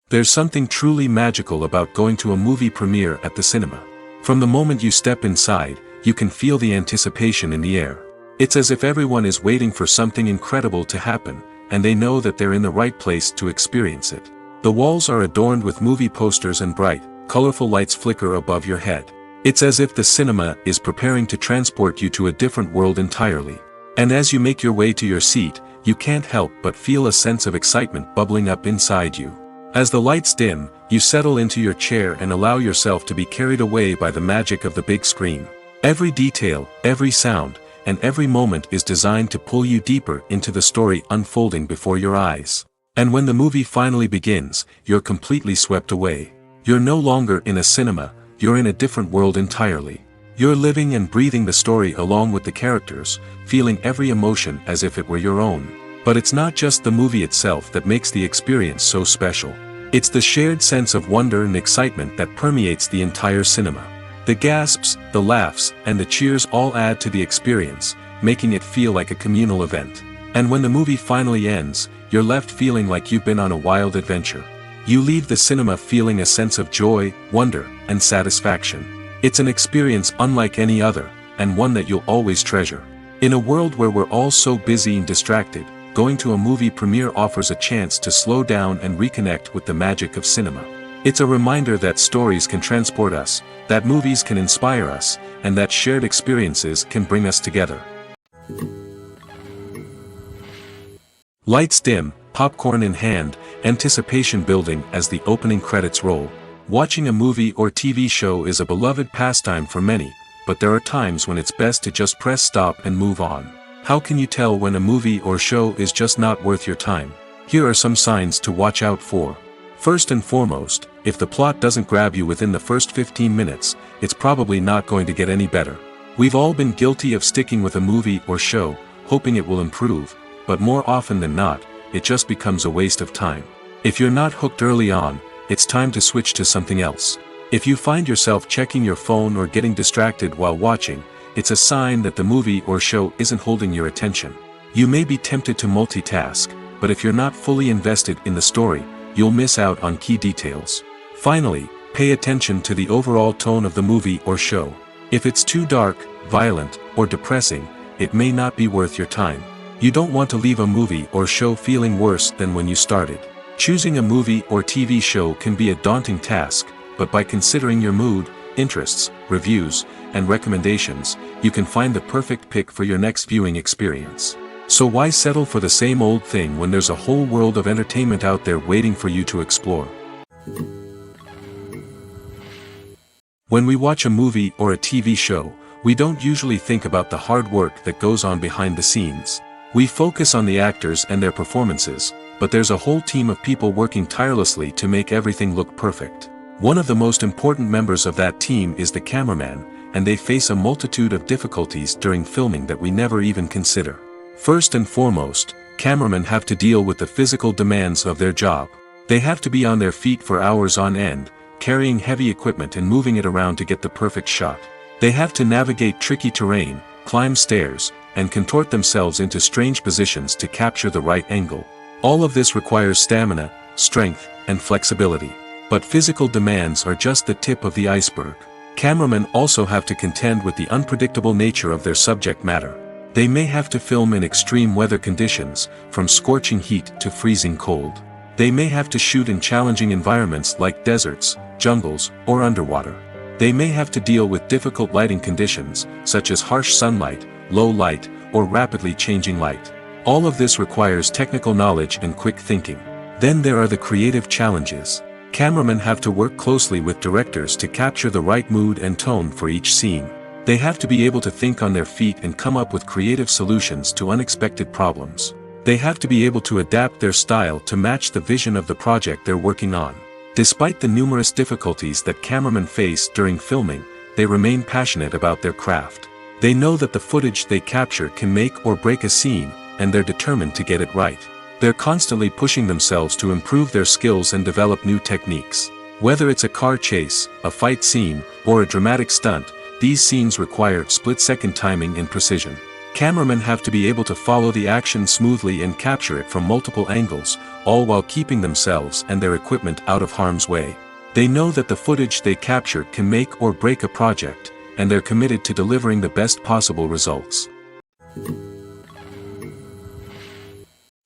There's something truly magical about going to a movie premiere at the cinema. From the moment you step inside, you can feel the anticipation in the air. It's as if everyone is waiting for something incredible to happen, and they know that they're in the right place to experience it. The walls are adorned with movie posters and bright, colorful lights flicker above your head. It's as if the cinema is preparing to transport you to a different world entirely. And as you make your way to your seat, you can't help but feel a sense of excitement bubbling up inside you. As the lights dim, you settle into your chair and allow yourself to be carried away by the magic of the big screen. Every detail, every sound, and every moment is designed to pull you deeper into the story unfolding before your eyes. And when the movie finally begins, you're completely swept away. You're no longer in a cinema, you're in a different world entirely. You're living and breathing the story along with the characters, feeling every emotion as if it were your own. But it's not just the movie itself that makes the experience so special. It's the shared sense of wonder and excitement that permeates the entire cinema. The gasps, the laughs, and the cheers all add to the experience, making it feel like a communal event. And when the movie finally ends, you're left feeling like you've been on a wild adventure. You leave the cinema feeling a sense of joy, wonder, and satisfaction. It's an experience unlike any other, and one that you'll always treasure. In a world where we're all so busy and distracted, going to a movie premiere offers a chance to slow down and reconnect with the magic of cinema. It's a reminder that stories can transport us, that movies can inspire us, and that shared experiences can bring us together. Lights dim, popcorn in hand, anticipation building as the opening credits roll. Watching a movie or TV show is a beloved pastime for many, but there are times when it's best to just press stop and move on. How can you tell when a movie or show is just not worth your time? Here are some signs to watch out for. First and foremost, if the plot doesn't grab you within the first 15 minutes, it's probably not going to get any better. We've all been guilty of sticking with a movie or show, hoping it will improve, but more often than not, it just becomes a waste of time. If you're not hooked early on, it's time to switch to something else. If you find yourself checking your phone or getting distracted while watching, it's a sign that the movie or show isn't holding your attention. You may be tempted to multitask, but if you're not fully invested in the story, you'll miss out on key details. Finally, pay attention to the overall tone of the movie or show. If it's too dark, violent, or depressing, it may not be worth your time. You don't want to leave a movie or show feeling worse than when you started. Choosing a movie or TV show can be a daunting task, but by considering your mood, interests, reviews, and recommendations, you can find the perfect pick for your next viewing experience. So why settle for the same old thing when there's a whole world of entertainment out there waiting for you to explore? When we watch a movie or a TV show, we don't usually think about the hard work that goes on behind the scenes. We focus on the actors and their performances, but there's a whole team of people working tirelessly to make everything look perfect. One of the most important members of that team is the cameraman, and they face a multitude of difficulties during filming that we never even consider. First and foremost, cameramen have to deal with the physical demands of their job. They have to be on their feet for hours on end, carrying heavy equipment and moving it around to get the perfect shot. They have to navigate tricky terrain, climb stairs, and contort themselves into strange positions to capture the right angle. All of this requires stamina, strength, and flexibility. But physical demands are just the tip of the iceberg. Cameramen also have to contend with the unpredictable nature of their subject matter. They may have to film in extreme weather conditions, from scorching heat to freezing cold. They may have to shoot in challenging environments like deserts, jungles, or underwater. They may have to deal with difficult lighting conditions, such as harsh sunlight, low light, or rapidly changing light. All of this requires technical knowledge and quick thinking. Then there are the creative challenges. Cameramen have to work closely with directors to capture the right mood and tone for each scene. They have to be able to think on their feet and come up with creative solutions to unexpected problems. They have to be able to adapt their style to match the vision of the project they're working on. Despite the numerous difficulties that cameramen face during filming, they remain passionate about their craft. They know that the footage they capture can make or break a scene, and they're determined to get it right. They're constantly pushing themselves to improve their skills and develop new techniques. Whether it's a car chase, a fight scene, or a dramatic stunt, these scenes require split-second timing and precision. Cameramen have to be able to follow the action smoothly and capture it from multiple angles, all while keeping themselves and their equipment out of harm's way. They know that the footage they capture can make or break a project, and they're committed to delivering the best possible results.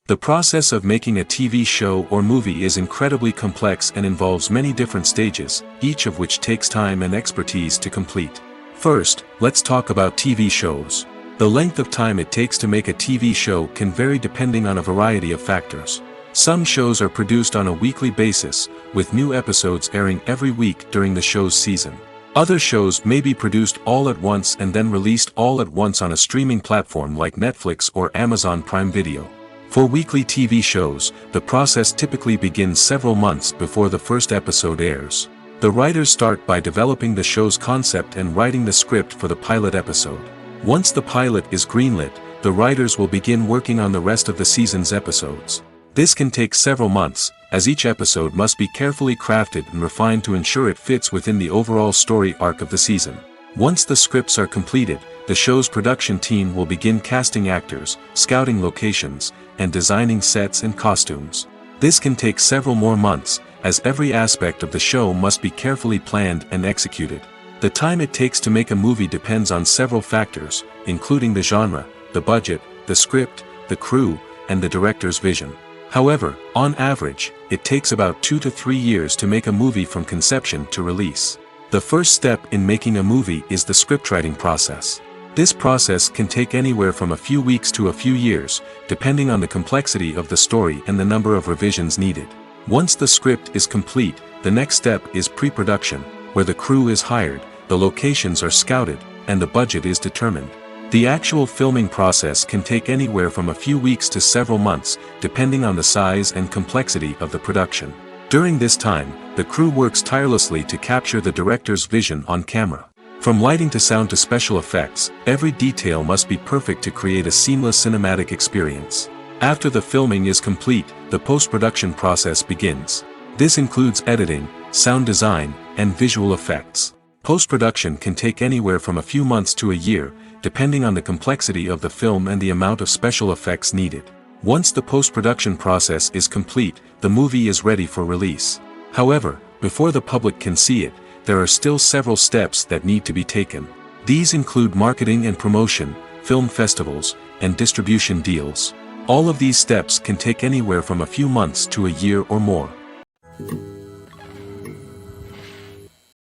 The process of making a TV show or movie is incredibly complex and involves many different stages, each of which takes time and expertise to complete. First, let's talk about TV shows. The length of time it takes to make a TV show can vary depending on a variety of factors. Some shows are produced on a weekly basis, with new episodes airing every week during the show's season. Other shows may be produced all at once and then released all at once on a streaming platform like Netflix or Amazon Prime Video. For weekly TV shows, the process typically begins several months before the first episode airs. The writers start by developing the show's concept and writing the script for the pilot episode. Once the pilot is greenlit, the writers will begin working on the rest of the season's episodes. This can take several months, as each episode must be carefully crafted and refined to ensure it fits within the overall story arc of the season. Once the scripts are completed, the show's production team will begin casting actors, scouting locations, and designing sets and costumes. This can take several more months, as every aspect of the show must be carefully planned and executed. The time it takes to make a movie depends on several factors, including the genre, the budget, the script, the crew, and the director's vision. However, on average, it takes about 2 to 3 years to make a movie from conception to release. The first step in making a movie is the scriptwriting process. This process can take anywhere from a few weeks to a few years, depending on the complexity of the story and the number of revisions needed. Once the script is complete, the next step is pre-production, where the crew is hired, the locations are scouted, and the budget is determined. The actual filming process can take anywhere from a few weeks to several months, depending on the size and complexity of the production. During this time, the crew works tirelessly to capture the director's vision on camera. From lighting to sound to special effects, every detail must be perfect to create a seamless cinematic experience. After the filming is complete, the post-production process begins. This includes editing, sound design, and visual effects. Post-production can take anywhere from a few months to a year, depending on the complexity of the film and the amount of special effects needed. Once the post-production process is complete, the movie is ready for release. However, before the public can see it, there are still several steps that need to be taken. These include marketing and promotion, film festivals, and distribution deals. All of these steps can take anywhere from a few months to a year or more.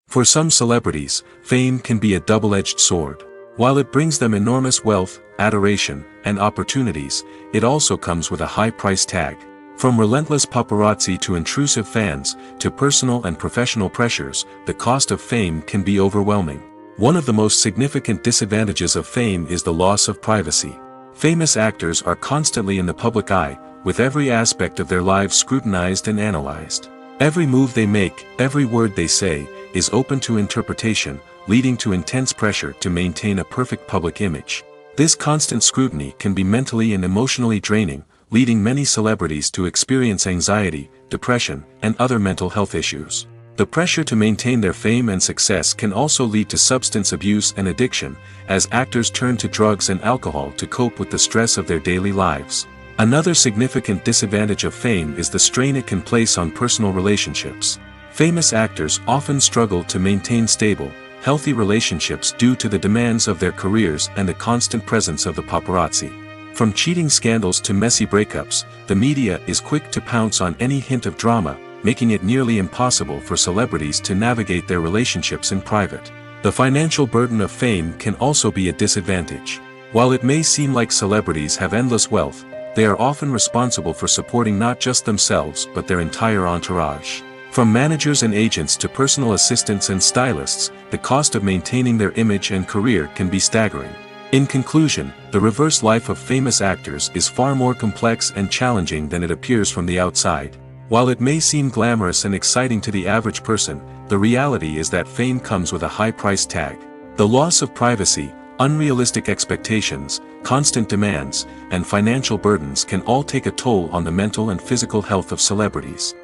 For some celebrities, fame can be a double-edged sword. While it brings them enormous wealth, adoration, and opportunities, it also comes with a high price tag. From relentless paparazzi to intrusive fans, to personal and professional pressures, the cost of fame can be overwhelming. One of the most significant disadvantages of fame is the loss of privacy. Famous actors are constantly in the public eye, with every aspect of their lives scrutinized and analyzed. Every move they make, every word they say, is open to interpretation, leading to intense pressure to maintain a perfect public image. This constant scrutiny can be mentally and emotionally draining, leading many celebrities to experience anxiety, depression, and other mental health issues. The pressure to maintain their fame and success can also lead to substance abuse and addiction, as actors turn to drugs and alcohol to cope with the stress of their daily lives. Another significant disadvantage of fame is the strain it can place on personal relationships. Famous actors often struggle to maintain stable, healthy relationships due to the demands of their careers and the constant presence of the paparazzi. From cheating scandals to messy breakups, the media is quick to pounce on any hint of drama, making it nearly impossible for celebrities to navigate their relationships in private. The financial burden of fame can also be a disadvantage. While it may seem like celebrities have endless wealth, they are often responsible for supporting not just themselves but their entire entourage. From managers and agents to personal assistants and stylists, the cost of maintaining their image and career can be staggering. In conclusion, the reverse life of famous actors is far more complex and challenging than it appears from the outside. While it may seem glamorous and exciting to the average person, the reality is that fame comes with a high price tag. The loss of privacy, unrealistic expectations, constant demands, and financial burdens can all take a toll on the mental and physical health of celebrities.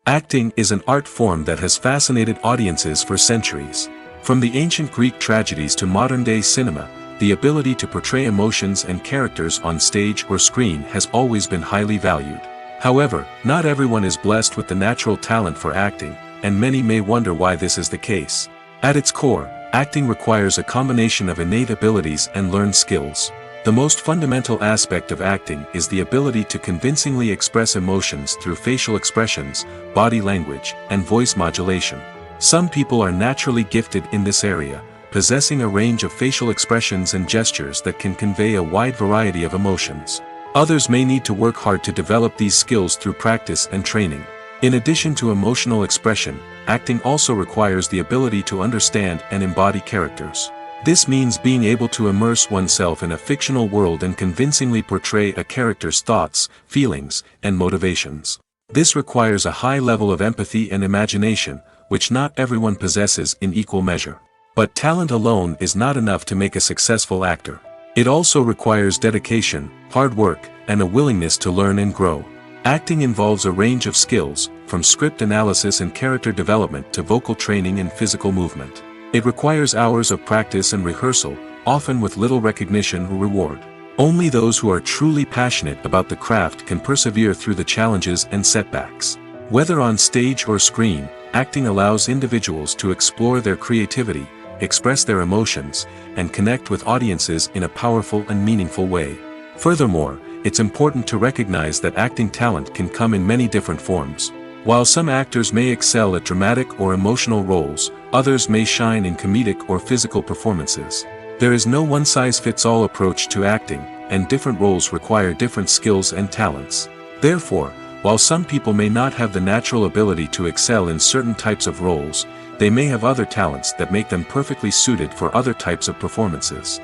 Acting is an art form that has fascinated audiences for centuries. From the ancient Greek tragedies to modern-day cinema, the ability to portray emotions and characters on stage or screen has always been highly valued. However, not everyone is blessed with the natural talent for acting, and many may wonder why this is the case. At its core, acting requires a combination of innate abilities and learned skills. The most fundamental aspect of acting is the ability to convincingly express emotions through facial expressions, body language, and voice modulation. Some people are naturally gifted in this area, possessing a range of facial expressions and gestures that can convey a wide variety of emotions. Others may need to work hard to develop these skills through practice and training. In addition to emotional expression, acting also requires the ability to understand and embody characters. This means being able to immerse oneself in a fictional world and convincingly portray a character's thoughts, feelings, and motivations. This requires a high level of empathy and imagination, which not everyone possesses in equal measure. But talent alone is not enough to make a successful actor. It also requires dedication, hard work, and a willingness to learn and grow. Acting involves a range of skills, from script analysis and character development to vocal training and physical movement. It requires hours of practice and rehearsal, often with little recognition or reward. Only those who are truly passionate about the craft can persevere through the challenges and setbacks. Whether on stage or screen, acting allows individuals to explore their creativity, express their emotions, and connect with audiences in a powerful and meaningful way. Furthermore, it's important to recognize that acting talent can come in many different forms. While some actors may excel at dramatic or emotional roles, others may shine in comedic or physical performances. There is no one-size-fits-all approach to acting, and different roles require different skills and talents. Therefore, while some people may not have the natural ability to excel in certain types of roles, they may have other talents that make them perfectly suited for other types of performances.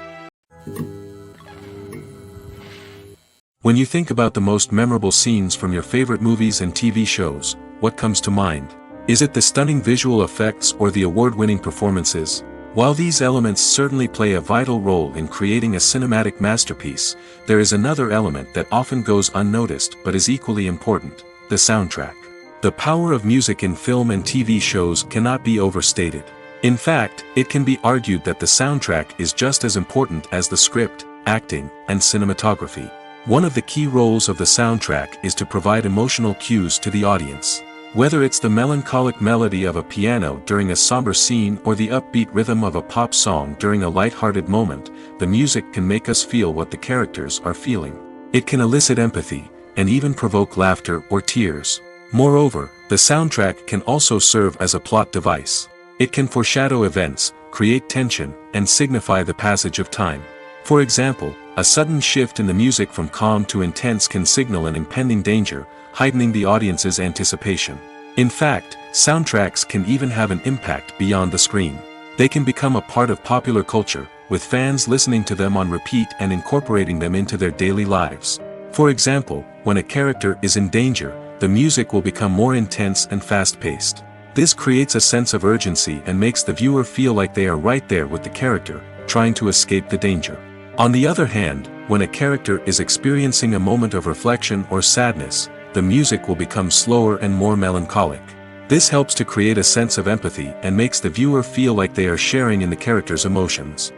When you think about the most memorable scenes from your favorite movies and TV shows, what comes to mind? Is it the stunning visual effects or the award-winning performances? While these elements certainly play a vital role in creating a cinematic masterpiece, there is another element that often goes unnoticed but is equally important: the soundtrack. The power of music in film and TV shows cannot be overstated. In fact, it can be argued that the soundtrack is just as important as the script, acting, and cinematography. One of the key roles of the soundtrack is to provide emotional cues to the audience. Whether it's the melancholic melody of a piano during a somber scene or the upbeat rhythm of a pop song during a light-hearted moment, the music can make us feel what the characters are feeling. It can elicit empathy, and even provoke laughter or tears. Moreover, the soundtrack can also serve as a plot device. It can foreshadow events, create tension, and signify the passage of time. For example, a sudden shift in the music from calm to intense can signal an impending danger, heightening the audience's anticipation. In fact, soundtracks can even have an impact beyond the screen. They can become a part of popular culture, with fans listening to them on repeat and incorporating them into their daily lives. For example, when a character is in danger, the music will become more intense and fast-paced. This creates a sense of urgency and makes the viewer feel like they are right there with the character, trying to escape the danger. On the other hand, when a character is experiencing a moment of reflection or sadness, the music will become slower and more melancholic. This helps to create a sense of empathy and makes the viewer feel like they are sharing in the character's emotions.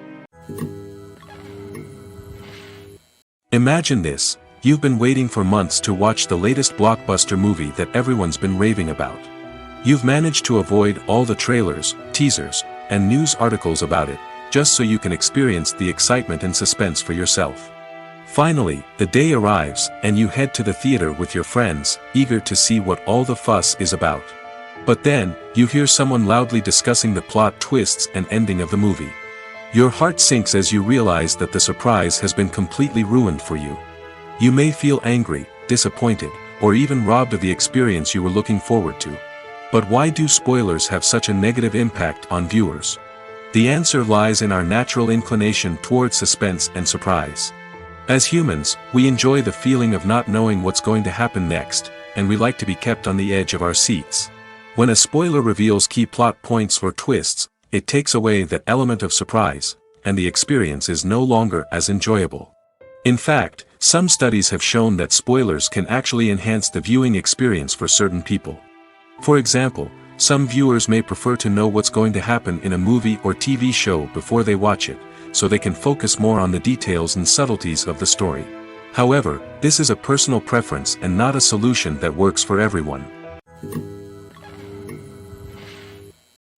Imagine this: you've been waiting for months to watch the latest blockbuster movie that everyone's been raving about. You've managed to avoid all the trailers, teasers, and news articles about it, just so you can experience the excitement and suspense for yourself. Finally, the day arrives, and you head to the theater with your friends, eager to see what all the fuss is about. But then, you hear someone loudly discussing the plot twists and ending of the movie. Your heart sinks as you realize that the surprise has been completely ruined for you. You may feel angry, disappointed, or even robbed of the experience you were looking forward to. But why do spoilers have such a negative impact on viewers? The answer lies in our natural inclination toward suspense and surprise. As humans, we enjoy the feeling of not knowing what's going to happen next, and we like to be kept on the edge of our seats. When a spoiler reveals key plot points or twists, it takes away that element of surprise, and the experience is no longer as enjoyable. In fact, some studies have shown that spoilers can actually enhance the viewing experience for certain people. For example, some viewers may prefer to know what's going to happen in a movie or TV show before they watch it, so they can focus more on the details and subtleties of the story. However, this is a personal preference and not a solution that works for everyone.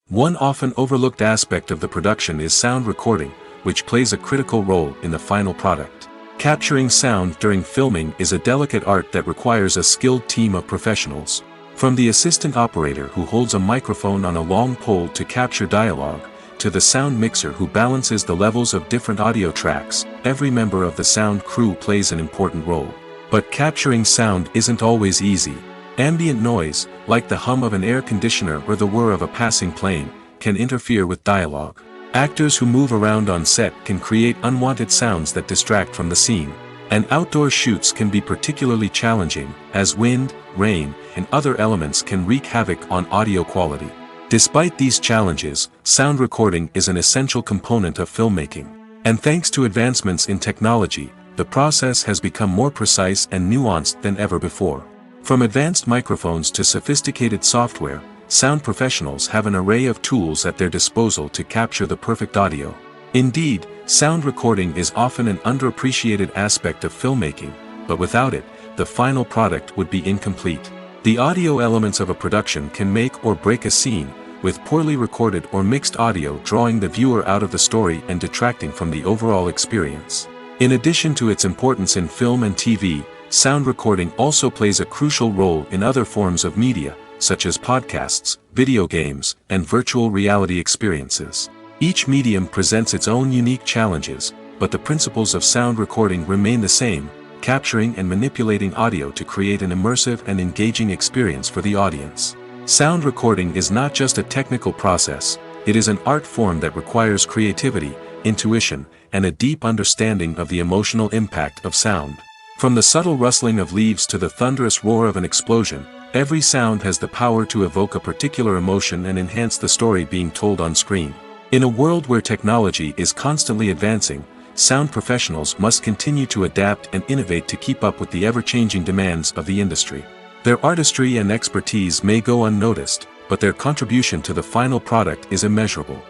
One often overlooked aspect of the production is sound recording, which plays a critical role in the final product. Capturing sound during filming is a delicate art that requires a skilled team of professionals. From the assistant operator who holds a microphone on a long pole to capture dialogue, to the sound mixer who balances the levels of different audio tracks, every member of the sound crew plays an important role. But capturing sound isn't always easy. Ambient noise, like the hum of an air conditioner or the whir of a passing plane, can interfere with dialogue. Actors who move around on set can create unwanted sounds that distract from the scene. And outdoor shoots can be particularly challenging, as wind, rain, and other elements can wreak havoc on audio quality. Despite these challenges, sound recording is an essential component of filmmaking. And thanks to advancements in technology, the process has become more precise and nuanced than ever before. From advanced microphones to sophisticated software, sound professionals have an array of tools at their disposal to capture the perfect audio. Indeed, sound recording is often an underappreciated aspect of filmmaking, but without it, the final product would be incomplete. The audio elements of a production can make or break a scene, with poorly recorded or mixed audio drawing the viewer out of the story and detracting from the overall experience. In addition to its importance in film and TV, sound recording also plays a crucial role in other forms of media, such as podcasts, video games, and virtual reality experiences. Each medium presents its own unique challenges, but the principles of sound recording remain the same: capturing and manipulating audio to create an immersive and engaging experience for the audience. Sound recording is not just a technical process, it is an art form that requires creativity, intuition, and a deep understanding of the emotional impact of sound. From the subtle rustling of leaves to the thunderous roar of an explosion, every sound has the power to evoke a particular emotion and enhance the story being told on screen. In a world where technology is constantly advancing, sound professionals must continue to adapt and innovate to keep up with the ever-changing demands of the industry. Their artistry and expertise may go unnoticed, but their contribution to the final product is immeasurable.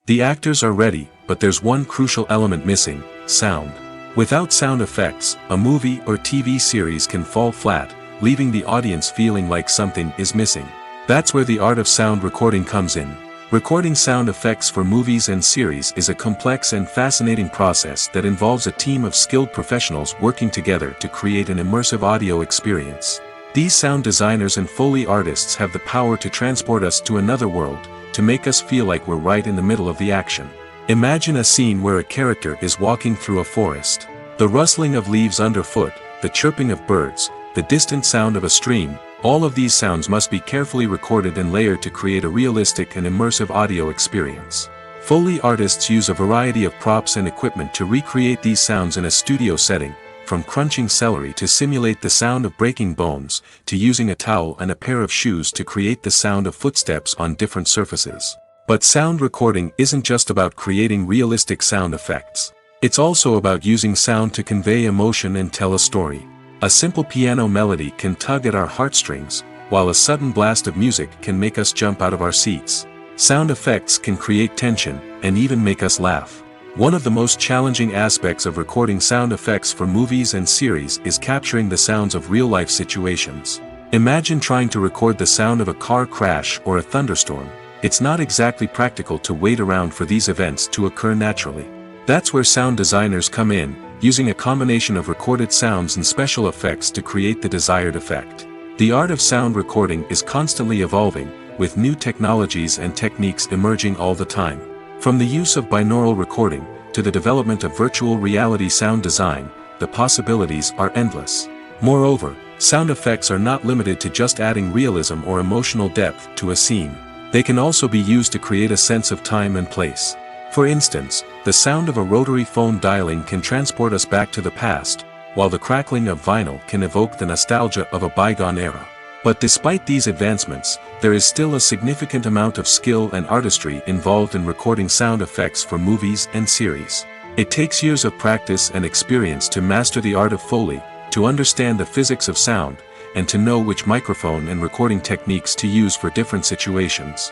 The actors are ready, but there's one crucial element missing: sound. Without sound effects, a movie or TV series can fall flat, leaving the audience feeling like something is missing. That's where the art of sound recording comes in. Recording sound effects for movies and series is a complex and fascinating process that involves a team of skilled professionals working together to create an immersive audio experience. These sound designers and Foley artists have the power to transport us to another world, to make us feel like we're right in the middle of the action. Imagine a scene where a character is walking through a forest. The rustling of leaves underfoot, the chirping of birds, the distant sound of a stream, all of these sounds must be carefully recorded and layered to create a realistic and immersive audio experience. Foley artists use a variety of props and equipment to recreate these sounds in a studio setting, from crunching celery to simulate the sound of breaking bones, to using a towel and a pair of shoes to create the sound of footsteps on different surfaces. But sound recording isn't just about creating realistic sound effects. It's also about using sound to convey emotion and tell a story. A simple piano melody can tug at our heartstrings, while a sudden blast of music can make us jump out of our seats. Sound effects can create tension, and even make us laugh. One of the most challenging aspects of recording sound effects for movies and series is capturing the sounds of real-life situations. Imagine trying to record the sound of a car crash or a thunderstorm. It's not exactly practical to wait around for these events to occur naturally. That's where sound designers come in, using a combination of recorded sounds and special effects to create the desired effect. The art of sound recording is constantly evolving, with new technologies and techniques emerging all the time. From the use of binaural recording, to the development of virtual reality sound design, the possibilities are endless. Moreover, sound effects are not limited to just adding realism or emotional depth to a scene. They can also be used to create a sense of time and place. For instance, the sound of a rotary phone dialing can transport us back to the past, while the crackling of vinyl can evoke the nostalgia of a bygone era. But despite these advancements, there is still a significant amount of skill and artistry involved in recording sound effects for movies and series. It takes years of practice and experience to master the art of Foley, to understand the physics of sound, and to know which microphone and recording techniques to use for different situations.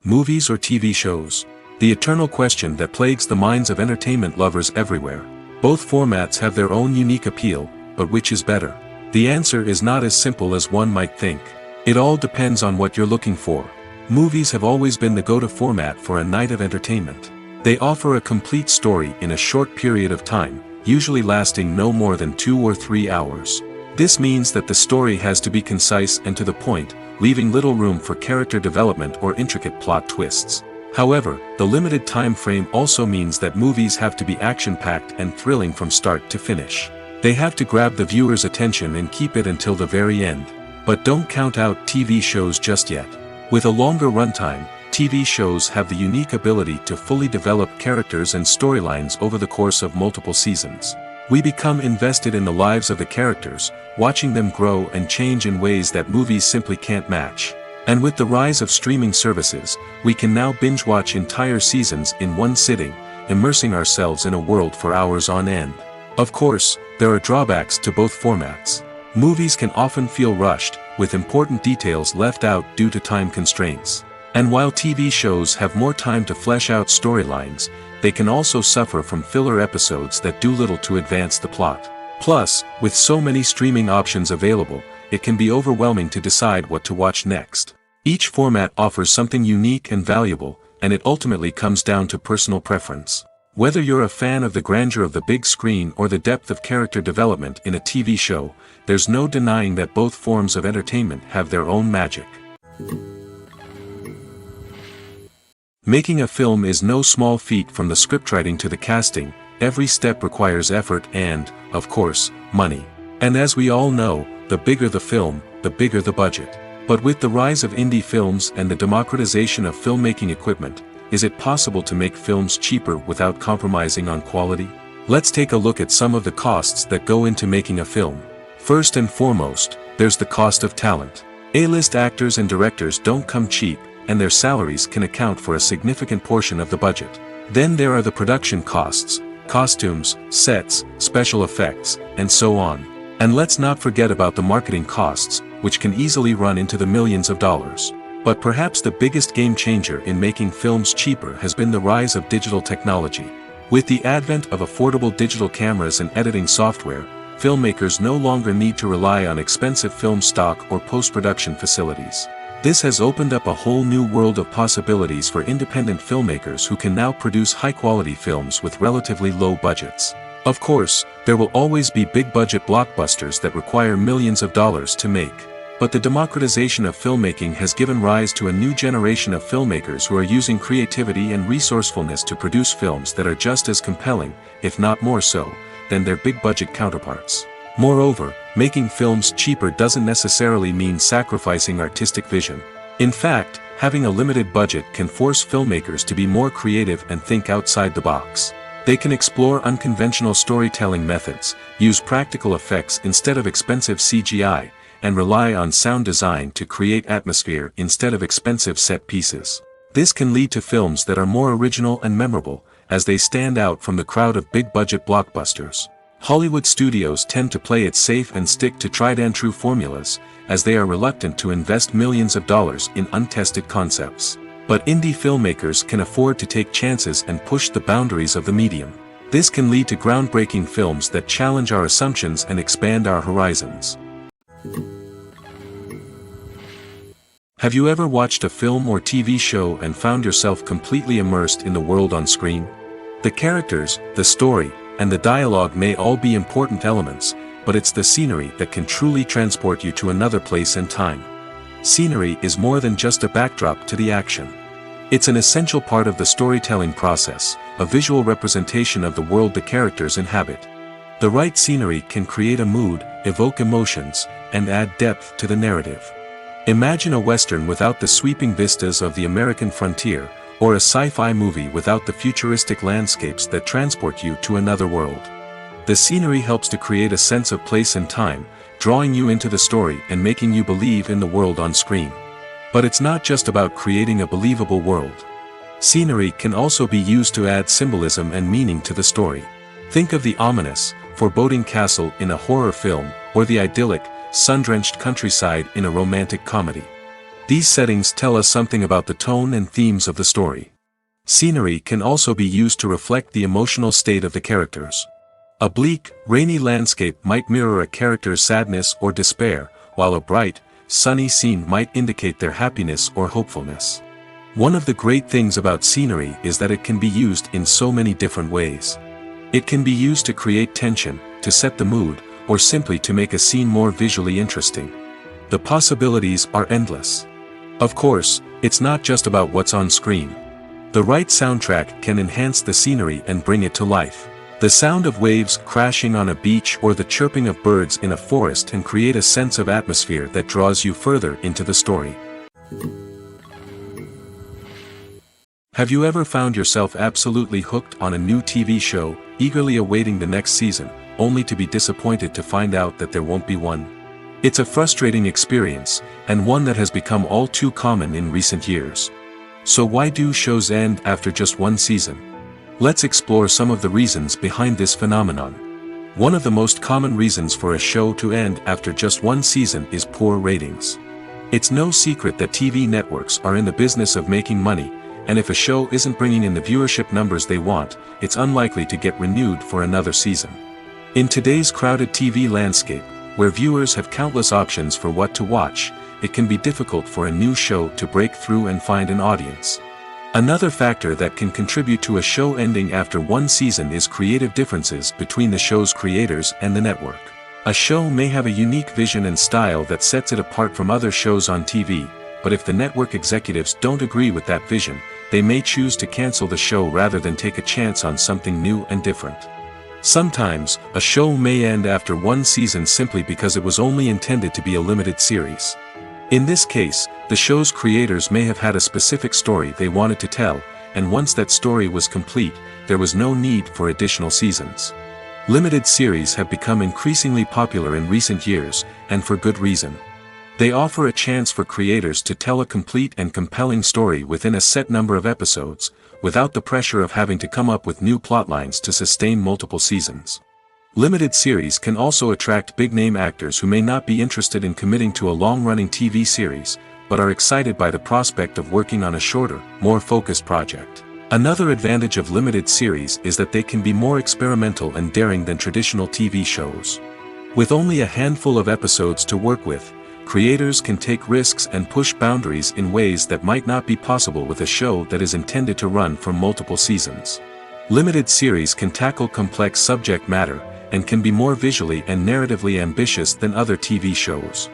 Movies or TV shows? The eternal question that plagues the minds of entertainment lovers everywhere. Both formats have their own unique appeal, but which is better? The answer is not as simple as one might think. It all depends on what you're looking for. Movies have always been the go-to format for a night of entertainment. They offer a complete story in a short period of time, usually lasting no more than 2 or 3 hours. This means that the story has to be concise and to the point, leaving little room for character development or intricate plot twists. However, the limited time frame also means that movies have to be action-packed and thrilling from start to finish. They have to grab the viewer's attention and keep it until the very end. But don't count out TV shows just yet. With a longer runtime, TV shows have the unique ability to fully develop characters and storylines over the course of multiple seasons. We become invested in the lives of the characters, watching them grow and change in ways that movies simply can't match. And with the rise of streaming services, we can now binge-watch entire seasons in one sitting, immersing ourselves in a world for hours on end. Of course, there are drawbacks to both formats. Movies can often feel rushed, with important details left out due to time constraints. And while TV shows have more time to flesh out storylines, they can also suffer from filler episodes that do little to advance the plot. Plus, with so many streaming options available, it can be overwhelming to decide what to watch next. Each format offers something unique and valuable, and it ultimately comes down to personal preference. Whether you're a fan of the grandeur of the big screen or the depth of character development in a TV show, there's no denying that both forms of entertainment have their own magic. Making a film is no small feat. From the scriptwriting to the casting, every step requires effort and, of course, money. And as we all know, the bigger the film, the bigger the budget. But with the rise of indie films and the democratization of filmmaking equipment, is it possible to make films cheaper without compromising on quality? Let's take a look at some of the costs that go into making a film. First and foremost, there's the cost of talent. A-list actors and directors don't come cheap, and their salaries can account for a significant portion of the budget. Then there are the production costs, costumes, sets, special effects, and so on. And let's not forget about the marketing costs, which can easily run into the millions of dollars. But perhaps the biggest game changer in making films cheaper has been the rise of digital technology. With the advent of affordable digital cameras and editing software, filmmakers no longer need to rely on expensive film stock or post-production facilities. This has opened up a whole new world of possibilities for independent filmmakers who can now produce high-quality films with relatively low budgets. Of course, there will always be big-budget blockbusters that require millions of dollars to make. But the democratization of filmmaking has given rise to a new generation of filmmakers who are using creativity and resourcefulness to produce films that are just as compelling, if not more so, than their big-budget counterparts. Moreover, making films cheaper doesn't necessarily mean sacrificing artistic vision. In fact, having a limited budget can force filmmakers to be more creative and think outside the box. They can explore unconventional storytelling methods, use practical effects instead of expensive CGI, and rely on sound design to create atmosphere instead of expensive set pieces. This can lead to films that are more original and memorable, as they stand out from the crowd of big-budget blockbusters. Hollywood studios tend to play it safe and stick to tried-and-true formulas, as they are reluctant to invest millions of dollars in untested concepts. But indie filmmakers can afford to take chances and push the boundaries of the medium. This can lead to groundbreaking films that challenge our assumptions and expand our horizons. Have you ever watched a film or TV show and found yourself completely immersed in the world on screen? The characters, the story, and the dialogue may all be important elements, but it's the scenery that can truly transport you to another place and time. Scenery is more than just a backdrop to the action. It's an essential part of the storytelling process, a visual representation of the world the characters inhabit. The right scenery can create a mood, evoke emotions, and add depth to the narrative. Imagine a Western without the sweeping vistas of the American frontier, or a sci-fi movie without the futuristic landscapes that transport you to another world. The scenery helps to create a sense of place and time, drawing you into the story and making you believe in the world on screen. But it's not just about creating a believable world. Scenery can also be used to add symbolism and meaning to the story. Think of the ominous, foreboding castle in a horror film, or the idyllic, sun-drenched countryside in a romantic comedy. These settings tell us something about the tone and themes of the story. Scenery can also be used to reflect the emotional state of the characters. A bleak, rainy landscape might mirror a character's sadness or despair, while a bright, sunny scene might indicate their happiness or hopefulness. One of the great things about scenery is that it can be used in so many different ways. It can be used to create tension, to set the mood, or simply to make a scene more visually interesting. The possibilities are endless. Of course, it's not just about what's on screen. The right soundtrack can enhance the scenery and bring it to life. The sound of waves crashing on a beach or the chirping of birds in a forest can create a sense of atmosphere that draws you further into the story. Have you ever found yourself absolutely hooked on a new TV show, eagerly awaiting the next season, only to be disappointed to find out that there won't be one? It's a frustrating experience, and one that has become all too common in recent years. So why do shows end after just one season? Let's explore some of the reasons behind this phenomenon. One of the most common reasons for a show to end after just one season is poor ratings. It's no secret that TV networks are in the business of making money, and if a show isn't bringing in the viewership numbers they want, it's unlikely to get renewed for another season. In today's crowded TV landscape, where viewers have countless options for what to watch, it can be difficult for a new show to break through and find an audience. Another factor that can contribute to a show ending after one season is creative differences between the show's creators and the network. A show may have a unique vision and style that sets it apart from other shows on TV, but if the network executives don't agree with that vision, they may choose to cancel the show rather than take a chance on something new and different. Sometimes, a show may end after one season simply because it was only intended to be a limited series. In this case, the show's creators may have had a specific story they wanted to tell, and once that story was complete, there was no need for additional seasons. Limited series have become increasingly popular in recent years, and for good reason. They offer a chance for creators to tell a complete and compelling story within a set number of episodes, without the pressure of having to come up with new plotlines to sustain multiple seasons. Limited series can also attract big-name actors who may not be interested in committing to a long-running TV series, but are excited by the prospect of working on a shorter, more focused project. Another advantage of limited series is that they can be more experimental and daring than traditional TV shows. With only a handful of episodes to work with, creators can take risks and push boundaries in ways that might not be possible with a show that is intended to run for multiple seasons. Limited series can tackle complex subject matter, and can be more visually and narratively ambitious than other TV shows.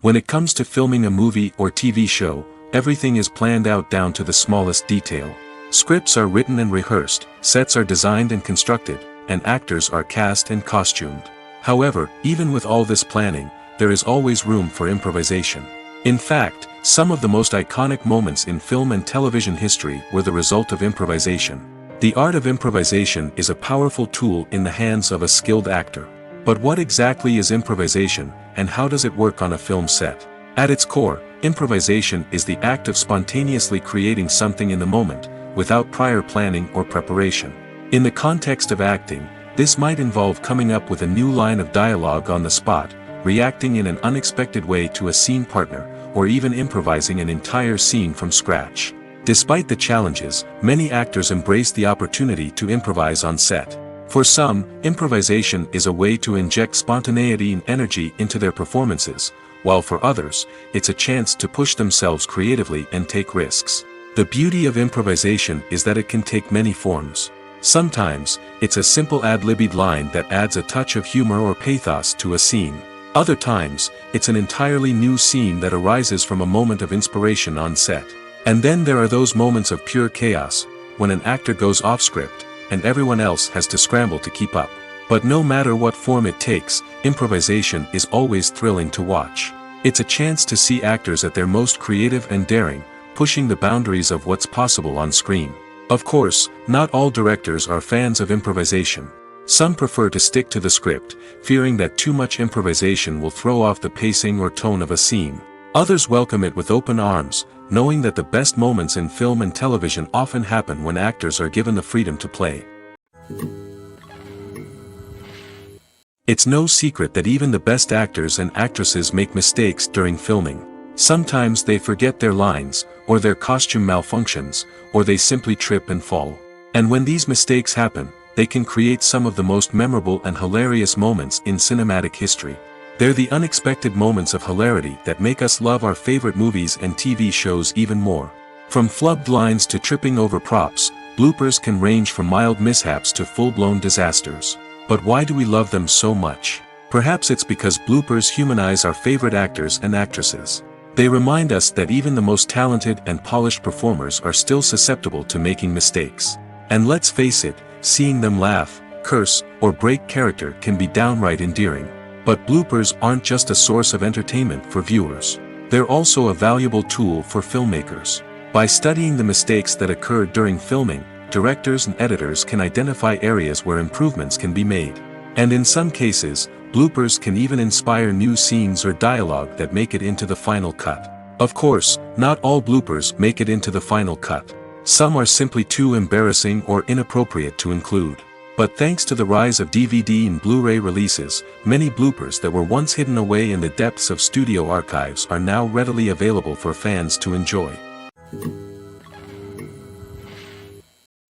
When it comes to filming a movie or TV show, everything is planned out down to the smallest detail. Scripts are written and rehearsed, sets are designed and constructed, and actors are cast and costumed. However, even with all this planning, there is always room for improvisation. In fact, some of the most iconic moments in film and television history were the result of improvisation. The art of improvisation is a powerful tool in the hands of a skilled actor. But what exactly is improvisation, and how does it work on a film set? At its core, improvisation is the act of spontaneously creating something in the moment, without prior planning or preparation. In the context of acting, this might involve coming up with a new line of dialogue on the spot, reacting in an unexpected way to a scene partner, or even improvising an entire scene from scratch. Despite the challenges, many actors embrace the opportunity to improvise on set. For some, improvisation is a way to inject spontaneity and energy into their performances, while for others, it's a chance to push themselves creatively and take risks. The beauty of improvisation is that it can take many forms. Sometimes, it's a simple ad-libbed line that adds a touch of humor or pathos to a scene. Other times, it's an entirely new scene that arises from a moment of inspiration on set. And then there are those moments of pure chaos, when an actor goes off script, and everyone else has to scramble to keep up. But no matter what form it takes, improvisation is always thrilling to watch. It's a chance to see actors at their most creative and daring, pushing the boundaries of what's possible on screen. Of course, not all directors are fans of improvisation. Some prefer to stick to the script, fearing that too much improvisation will throw off the pacing or tone of a scene. Others welcome it with open arms, knowing that the best moments in film and television often happen when actors are given the freedom to play. It's no secret that even the best actors and actresses make mistakes during filming. Sometimes they forget their lines, or their costume malfunctions, or they simply trip and fall. And when these mistakes happen, they can create some of the most memorable and hilarious moments in cinematic history. They're the unexpected moments of hilarity that make us love our favorite movies and TV shows even more. From flubbed lines to tripping over props, bloopers can range from mild mishaps to full-blown disasters. But why do we love them so much? Perhaps it's because bloopers humanize our favorite actors and actresses. They remind us that even the most talented and polished performers are still susceptible to making mistakes. And let's face it, seeing them laugh, curse, or break character can be downright endearing. But bloopers aren't just a source of entertainment for viewers. They're also a valuable tool for filmmakers. By studying the mistakes that occurred during filming, directors and editors can identify areas where improvements can be made. And in some cases, bloopers can even inspire new scenes or dialogue that make it into the final cut. Of course, not all bloopers make it into the final cut. Some are simply too embarrassing or inappropriate to include. But thanks to the rise of DVD and Blu-ray releases, many bloopers that were once hidden away in the depths of studio archives are now readily available for fans to enjoy.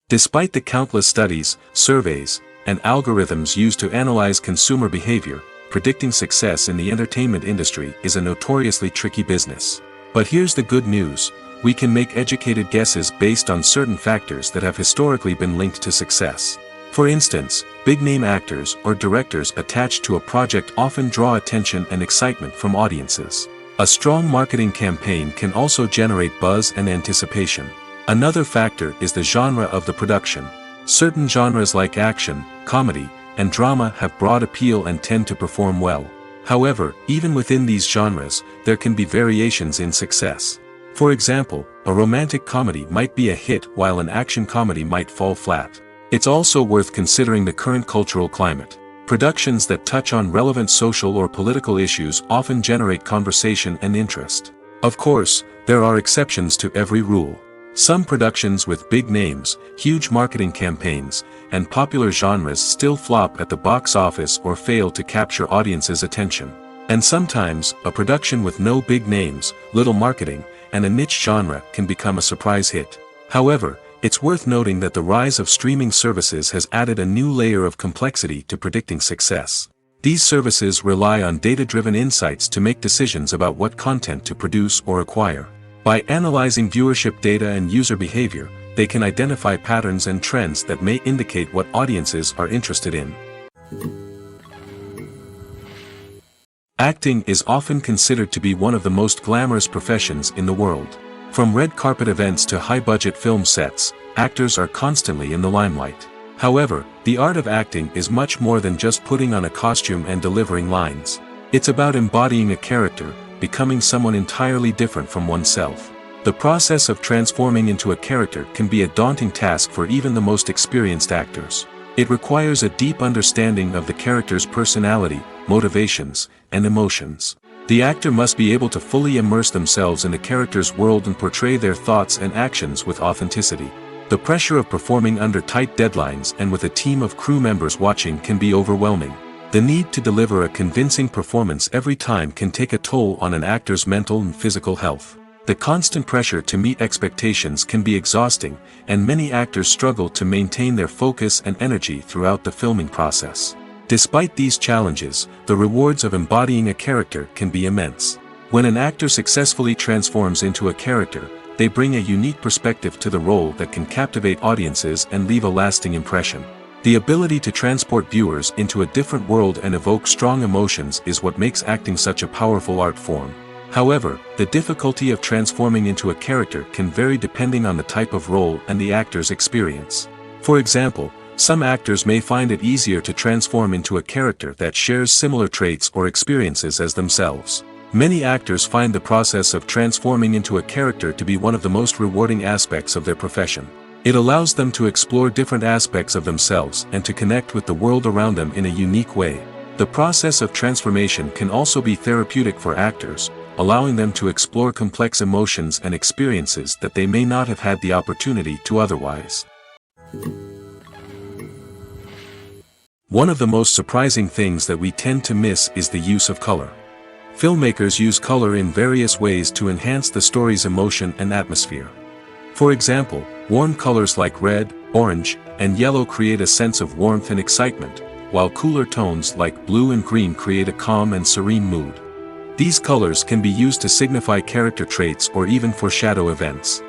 Despite the countless studies, surveys, and algorithms used to analyze consumer behavior, predicting success in the entertainment industry is a notoriously tricky business. But here's the good news: we can make educated guesses based on certain factors that have historically been linked to success. For instance, big-name actors or directors attached to a project often draw attention and excitement from audiences. A strong marketing campaign can also generate buzz and anticipation. Another factor is the genre of the production. Certain genres like action, comedy, and drama have broad appeal and tend to perform well. However, even within these genres, there can be variations in success. For example, a romantic comedy might be a hit while an action comedy might fall flat. It's also worth considering the current cultural climate. Productions that touch on relevant social or political issues often generate conversation and interest. Of course, there are exceptions to every rule. Some productions with big names, huge marketing campaigns, and popular genres still flop at the box office or fail to capture audiences' attention. And sometimes, a production with no big names, little marketing, and a niche genre can become a surprise hit. However, it's worth noting that the rise of streaming services has added a new layer of complexity to predicting success. These services rely on data-driven insights to make decisions about what content to produce or acquire. By analyzing viewership data and user behavior, they can identify patterns and trends that may indicate what audiences are interested in. Acting is often considered to be one of the most glamorous professions in the world. From red carpet events to high-budget film sets, actors are constantly in the limelight. However, the art of acting is much more than just putting on a costume and delivering lines. It's about embodying a character, becoming someone entirely different from oneself. The process of transforming into a character can be a daunting task for even the most experienced actors. It requires a deep understanding of the character's personality, motivations, and emotions. The actor must be able to fully immerse themselves in the character's world and portray their thoughts and actions with authenticity. The pressure of performing under tight deadlines and with a team of crew members watching can be overwhelming. The need to deliver a convincing performance every time can take a toll on an actor's mental and physical health. The constant pressure to meet expectations can be exhausting, and many actors struggle to maintain their focus and energy throughout the filming process. Despite these challenges, the rewards of embodying a character can be immense. When an actor successfully transforms into a character, they bring a unique perspective to the role that can captivate audiences and leave a lasting impression. The ability to transport viewers into a different world and evoke strong emotions is what makes acting such a powerful art form. However, the difficulty of transforming into a character can vary depending on the type of role and the actor's experience. For example, some actors may find it easier to transform into a character that shares similar traits or experiences as themselves. Many actors find the process of transforming into a character to be one of the most rewarding aspects of their profession. It allows them to explore different aspects of themselves and to connect with the world around them in a unique way. The process of transformation can also be therapeutic for actors, allowing them to explore complex emotions and experiences that they may not have had the opportunity to otherwise. One of the most surprising things that we tend to miss is the use of color. Filmmakers use color in various ways to enhance the story's emotion and atmosphere. For example, warm colors like red, orange, and yellow create a sense of warmth and excitement, while cooler tones like blue and green create a calm and serene mood. These colors can be used to signify character traits or even foreshadow events.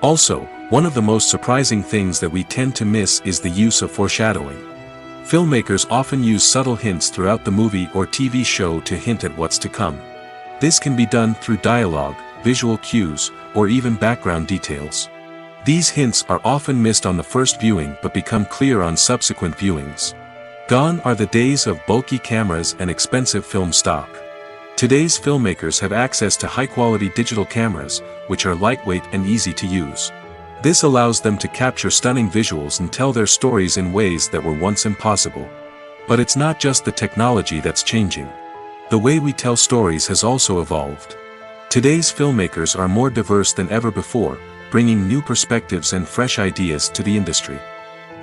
Also, one of the most surprising things that we tend to miss is the use of foreshadowing. Filmmakers often use subtle hints throughout the movie or TV show to hint at what's to come. This can be done through dialogue, visual cues, or even background details. These hints are often missed on the first viewing but become clear on subsequent viewings. Gone are the days of bulky cameras and expensive film stock. Today's filmmakers have access to high-quality digital cameras, which are lightweight and easy to use. This allows them to capture stunning visuals and tell their stories in ways that were once impossible. But it's not just the technology that's changing. The way we tell stories has also evolved. Today's filmmakers are more diverse than ever before, bringing new perspectives and fresh ideas to the industry.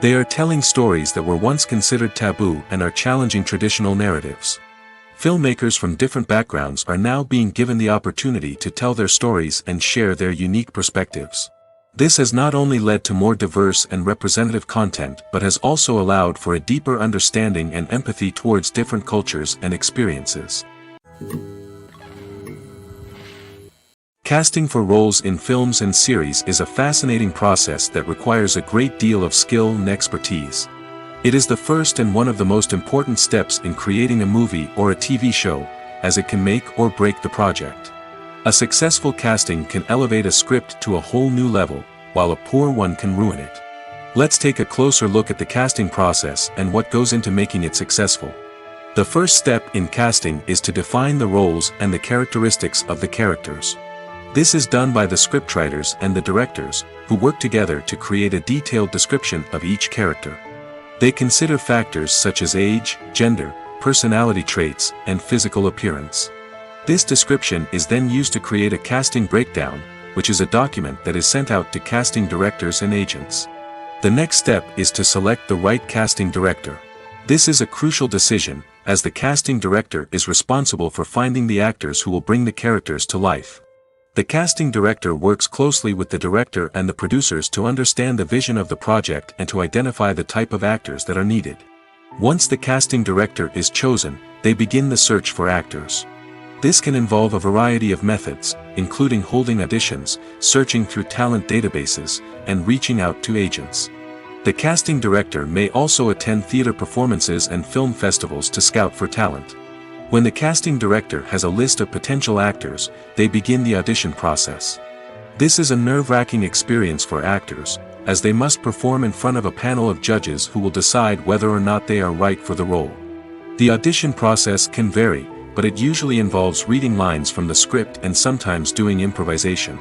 They are telling stories that were once considered taboo and are challenging traditional narratives. Filmmakers from different backgrounds are now being given the opportunity to tell their stories and share their unique perspectives. This has not only led to more diverse and representative content but has also allowed for a deeper understanding and empathy towards different cultures and experiences. Casting for roles in films and series is a fascinating process that requires a great deal of skill and expertise. It is the first and one of the most important steps in creating a movie or a TV show, as it can make or break the project. A successful casting can elevate a script to a whole new level, while a poor one can ruin it. Let's take a closer look at the casting process and what goes into making it successful. The first step in casting is to define the roles and the characteristics of the characters. This is done by the scriptwriters and the directors, who work together to create a detailed description of each character. They consider factors such as age, gender, personality traits, and physical appearance. This description is then used to create a casting breakdown, which is a document that is sent out to casting directors and agents. The next step is to select the right casting director. This is a crucial decision, as the casting director is responsible for finding the actors who will bring the characters to life. The casting director works closely with the director and the producers to understand the vision of the project and to identify the type of actors that are needed. Once the casting director is chosen, they begin the search for actors. This can involve a variety of methods, including holding auditions, searching through talent databases, and reaching out to agents. The casting director may also attend theater performances and film festivals to scout for talent. When the casting director has a list of potential actors, they begin the audition process. This is a nerve-wracking experience for actors, as they must perform in front of a panel of judges who will decide whether or not they are right for the role. The audition process can vary, but it usually involves reading lines from the script and sometimes doing improvisation.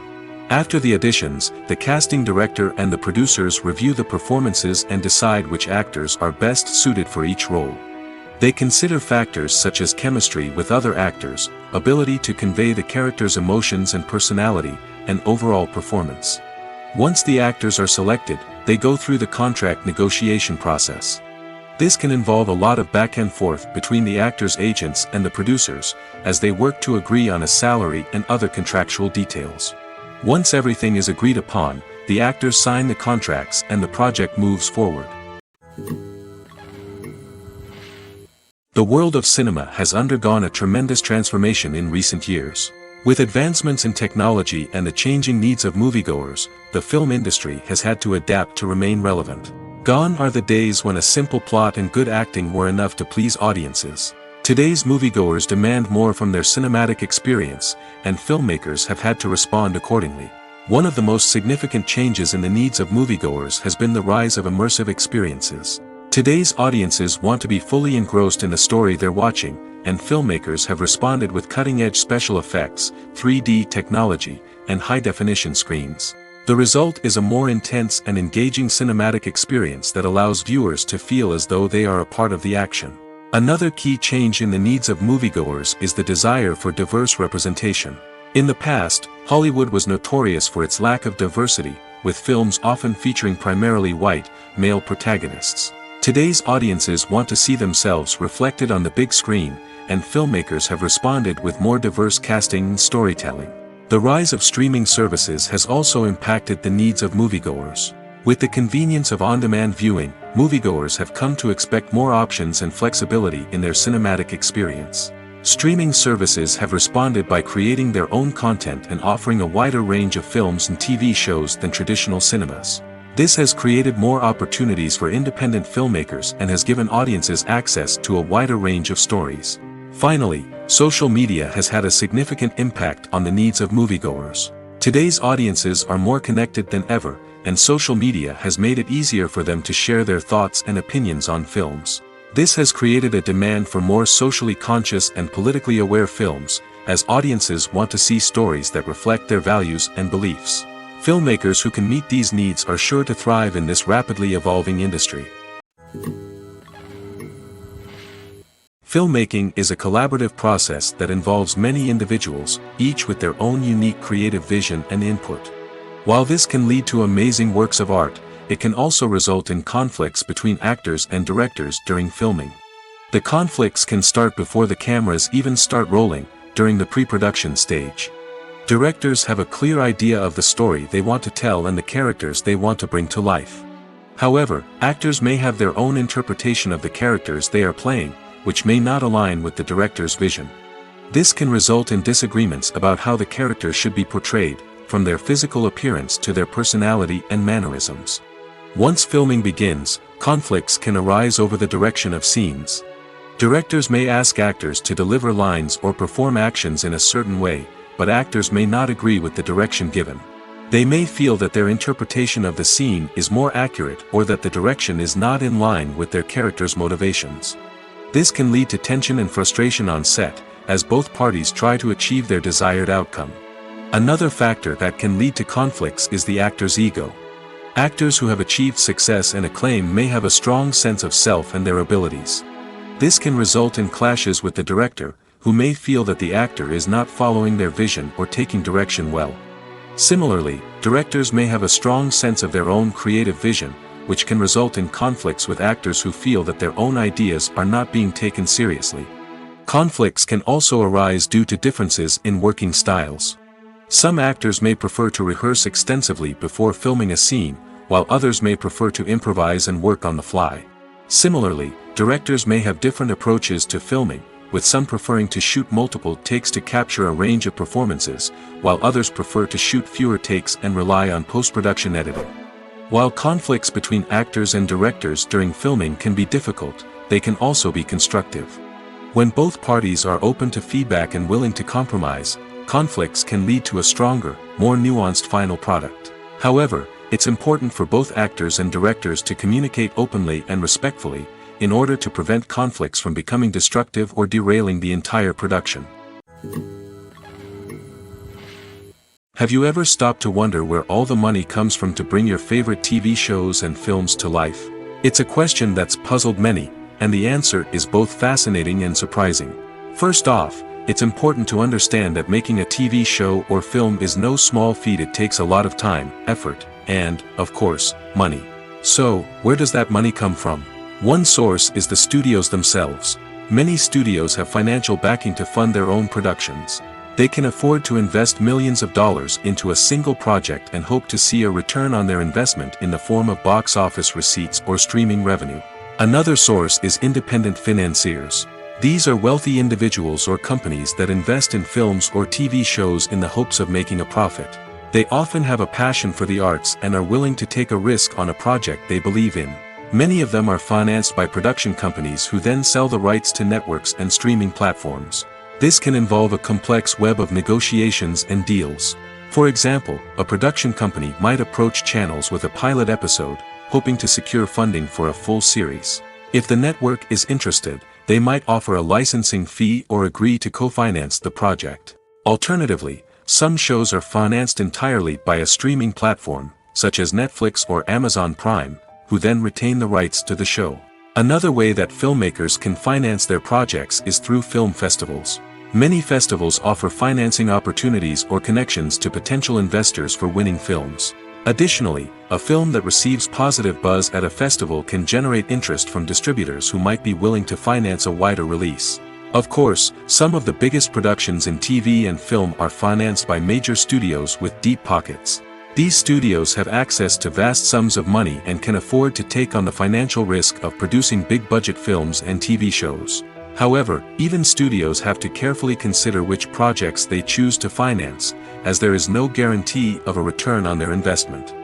After the auditions, the casting director and the producers review the performances and decide which actors are best suited for each role. They consider factors such as chemistry with other actors, ability to convey the character's emotions and personality, and overall performance. Once the actors are selected, they go through the contract negotiation process. This can involve a lot of back and forth between the actors' agents and the producers, as they work to agree on a salary and other contractual details. Once everything is agreed upon, the actors sign the contracts and the project moves forward. The world of cinema has undergone a tremendous transformation in recent years. With advancements in technology and the changing needs of moviegoers, the film industry has had to adapt to remain relevant. Gone are the days when a simple plot and good acting were enough to please audiences. Today's moviegoers demand more from their cinematic experience, and filmmakers have had to respond accordingly. One of the most significant changes in the needs of moviegoers has been the rise of immersive experiences. Today's audiences want to be fully engrossed in the story they're watching, and filmmakers have responded with cutting-edge special effects, 3D technology, and high-definition screens. The result is a more intense and engaging cinematic experience that allows viewers to feel as though they are a part of the action. Another key change in the needs of moviegoers is the desire for diverse representation. In the past, Hollywood was notorious for its lack of diversity, with films often featuring primarily white, male protagonists. Today's audiences want to see themselves reflected on the big screen, and filmmakers have responded with more diverse casting and storytelling. The rise of streaming services has also impacted the needs of moviegoers. With the convenience of on-demand viewing, moviegoers have come to expect more options and flexibility in their cinematic experience. Streaming services have responded by creating their own content and offering a wider range of films and TV shows than traditional cinemas. This has created more opportunities for independent filmmakers and has given audiences access to a wider range of stories. Finally, social media has had a significant impact on the needs of moviegoers. Today's audiences are more connected than ever, and social media has made it easier for them to share their thoughts and opinions on films. This has created a demand for more socially conscious and politically aware films, as audiences want to see stories that reflect their values and beliefs. Filmmakers who can meet these needs are sure to thrive in this rapidly evolving industry. Filmmaking is a collaborative process that involves many individuals, each with their own unique creative vision and input. While this can lead to amazing works of art, it can also result in conflicts between actors and directors during filming. The conflicts can start before the cameras even start rolling, during the pre-production stage. Directors have a clear idea of the story they want to tell and the characters they want to bring to life. However, actors may have their own interpretation of the characters they are playing, which may not align with the director's vision. This can result in disagreements about how the characters should be portrayed, from their physical appearance to their personality and mannerisms. Once filming begins, conflicts can arise over the direction of scenes. Directors may ask actors to deliver lines or perform actions in a certain way, but actors may not agree with the direction given. They may feel that their interpretation of the scene is more accurate or that the direction is not in line with their character's motivations. This can lead to tension and frustration on set, as both parties try to achieve their desired outcome. Another factor that can lead to conflicts is the actor's ego. Actors who have achieved success and acclaim may have a strong sense of self and their abilities. This can result in clashes with the director, who may feel that the actor is not following their vision or taking direction well. Similarly, directors may have a strong sense of their own creative vision, which can result in conflicts with actors who feel that their own ideas are not being taken seriously. Conflicts can also arise due to differences in working styles. Some actors may prefer to rehearse extensively before filming a scene, while others may prefer to improvise and work on the fly. Similarly, directors may have different approaches to filming, with some preferring to shoot multiple takes to capture a range of performances, while others prefer to shoot fewer takes and rely on post-production editing. While conflicts between actors and directors during filming can be difficult, they can also be constructive. When both parties are open to feedback and willing to compromise, conflicts can lead to a stronger, more nuanced final product. However, it's important for both actors and directors to communicate openly and respectfully, in order to prevent conflicts from becoming destructive or derailing the entire production. Have you ever stopped to wonder where all the money comes from to bring your favorite TV shows and films to life? It's a question that's puzzled many, and the answer is both fascinating and surprising. First off, it's important to understand that making a TV show or film is no small feat. It takes a lot of time, effort, and, of course, money. So, where does that money come from? One source is the studios themselves. Many studios have financial backing to fund their own productions. They can afford to invest millions of dollars into a single project and hope to see a return on their investment in the form of box office receipts or streaming revenue. Another source is independent financiers. These are wealthy individuals or companies that invest in films or TV shows in the hopes of making a profit. They often have a passion for the arts and are willing to take a risk on a project they believe in. Many of them are financed by production companies who then sell the rights to networks and streaming platforms. This can involve a complex web of negotiations and deals. For example, a production company might approach channels with a pilot episode, hoping to secure funding for a full series. If the network is interested, they might offer a licensing fee or agree to co-finance the project. Alternatively, some shows are financed entirely by a streaming platform, such as Netflix or Amazon Prime, who then retain the rights to the show. Another way that filmmakers can finance their projects is through film festivals. Many festivals offer financing opportunities or connections to potential investors for winning films. Additionally, a film that receives positive buzz at a festival can generate interest from distributors who might be willing to finance a wider release. Of course, some of the biggest productions in TV and film are financed by major studios with deep pockets. These studios have access to vast sums of money and can afford to take on the financial risk of producing big-budget films and TV shows. However, even studios have to carefully consider which projects they choose to finance, as there is no guarantee of a return on their investment.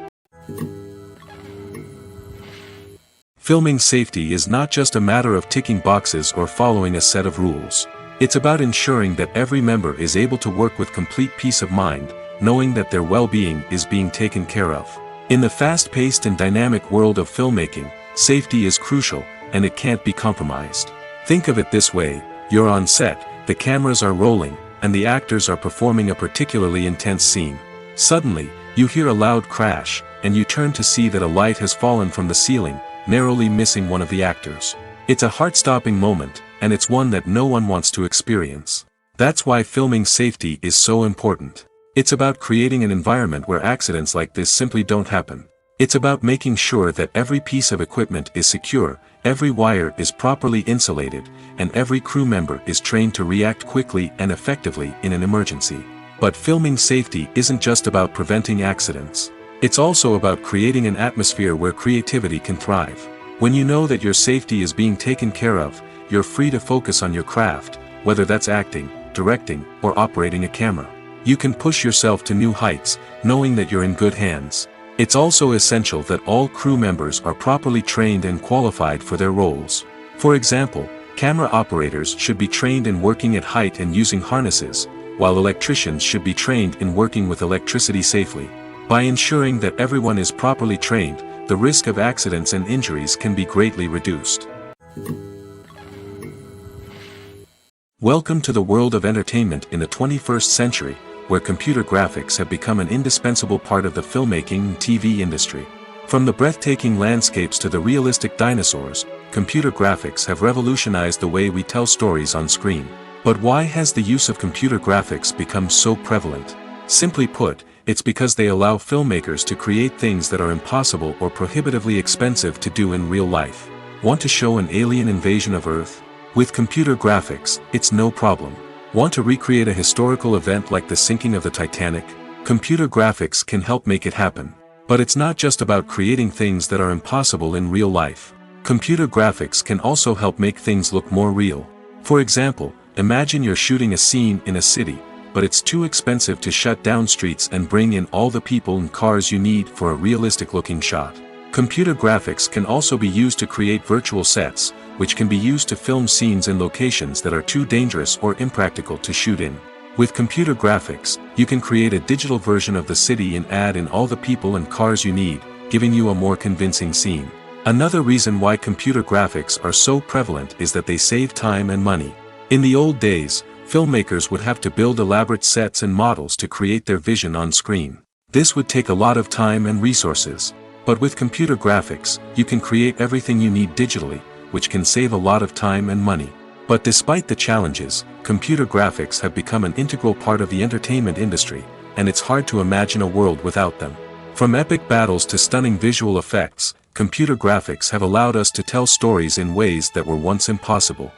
Filming safety is not just a matter of ticking boxes or following a set of rules. It's about ensuring that every member is able to work with complete peace of mind, knowing that their well-being is being taken care of. In the fast-paced and dynamic world of filmmaking, safety is crucial, and it can't be compromised. Think of it this way: you're on set, the cameras are rolling, and the actors are performing a particularly intense scene. Suddenly, you hear a loud crash, and you turn to see that a light has fallen from the ceiling, narrowly missing one of the actors. It's a heart-stopping moment, and it's one that no one wants to experience. That's why filming safety is so important. It's about creating an environment where accidents like this simply don't happen. It's about making sure that every piece of equipment is secure, every wire is properly insulated, and every crew member is trained to react quickly and effectively in an emergency. But filming safety isn't just about preventing accidents. It's also about creating an atmosphere where creativity can thrive. When you know that your safety is being taken care of, you're free to focus on your craft, whether that's acting, directing, or operating a camera. You can push yourself to new heights, knowing that you're in good hands. It's also essential that all crew members are properly trained and qualified for their roles. For example, camera operators should be trained in working at height and using harnesses, while electricians should be trained in working with electricity safely. By ensuring that everyone is properly trained, the risk of accidents and injuries can be greatly reduced. Welcome to the world of entertainment in the 21st century, where computer graphics have become an indispensable part of the filmmaking and TV industry. From the breathtaking landscapes to the realistic dinosaurs, computer graphics have revolutionized the way we tell stories on screen. But why has the use of computer graphics become so prevalent? Simply put, it's because they allow filmmakers to create things that are impossible or prohibitively expensive to do in real life. Want to show an alien invasion of Earth? With computer graphics, it's no problem. Want to recreate a historical event like the sinking of the Titanic? Computer graphics can help make it happen. But it's not just about creating things that are impossible in real life. Computer graphics can also help make things look more real. For example, imagine you're shooting a scene in a city, but it's too expensive to shut down streets and bring in all the people and cars you need for a realistic-looking shot. Computer graphics can also be used to create virtual sets, which can be used to film scenes in locations that are too dangerous or impractical to shoot in. With computer graphics, you can create a digital version of the city and add in all the people and cars you need, giving you a more convincing scene. Another reason why computer graphics are so prevalent is that they save time and money. In the old days, filmmakers would have to build elaborate sets and models to create their vision on screen. This would take a lot of time and resources. But with computer graphics, you can create everything you need digitally, which can save a lot of time and money. But despite the challenges, computer graphics have become an integral part of the entertainment industry, and it's hard to imagine a world without them. From epic battles to stunning visual effects, computer graphics have allowed us to tell stories in ways that were once impossible.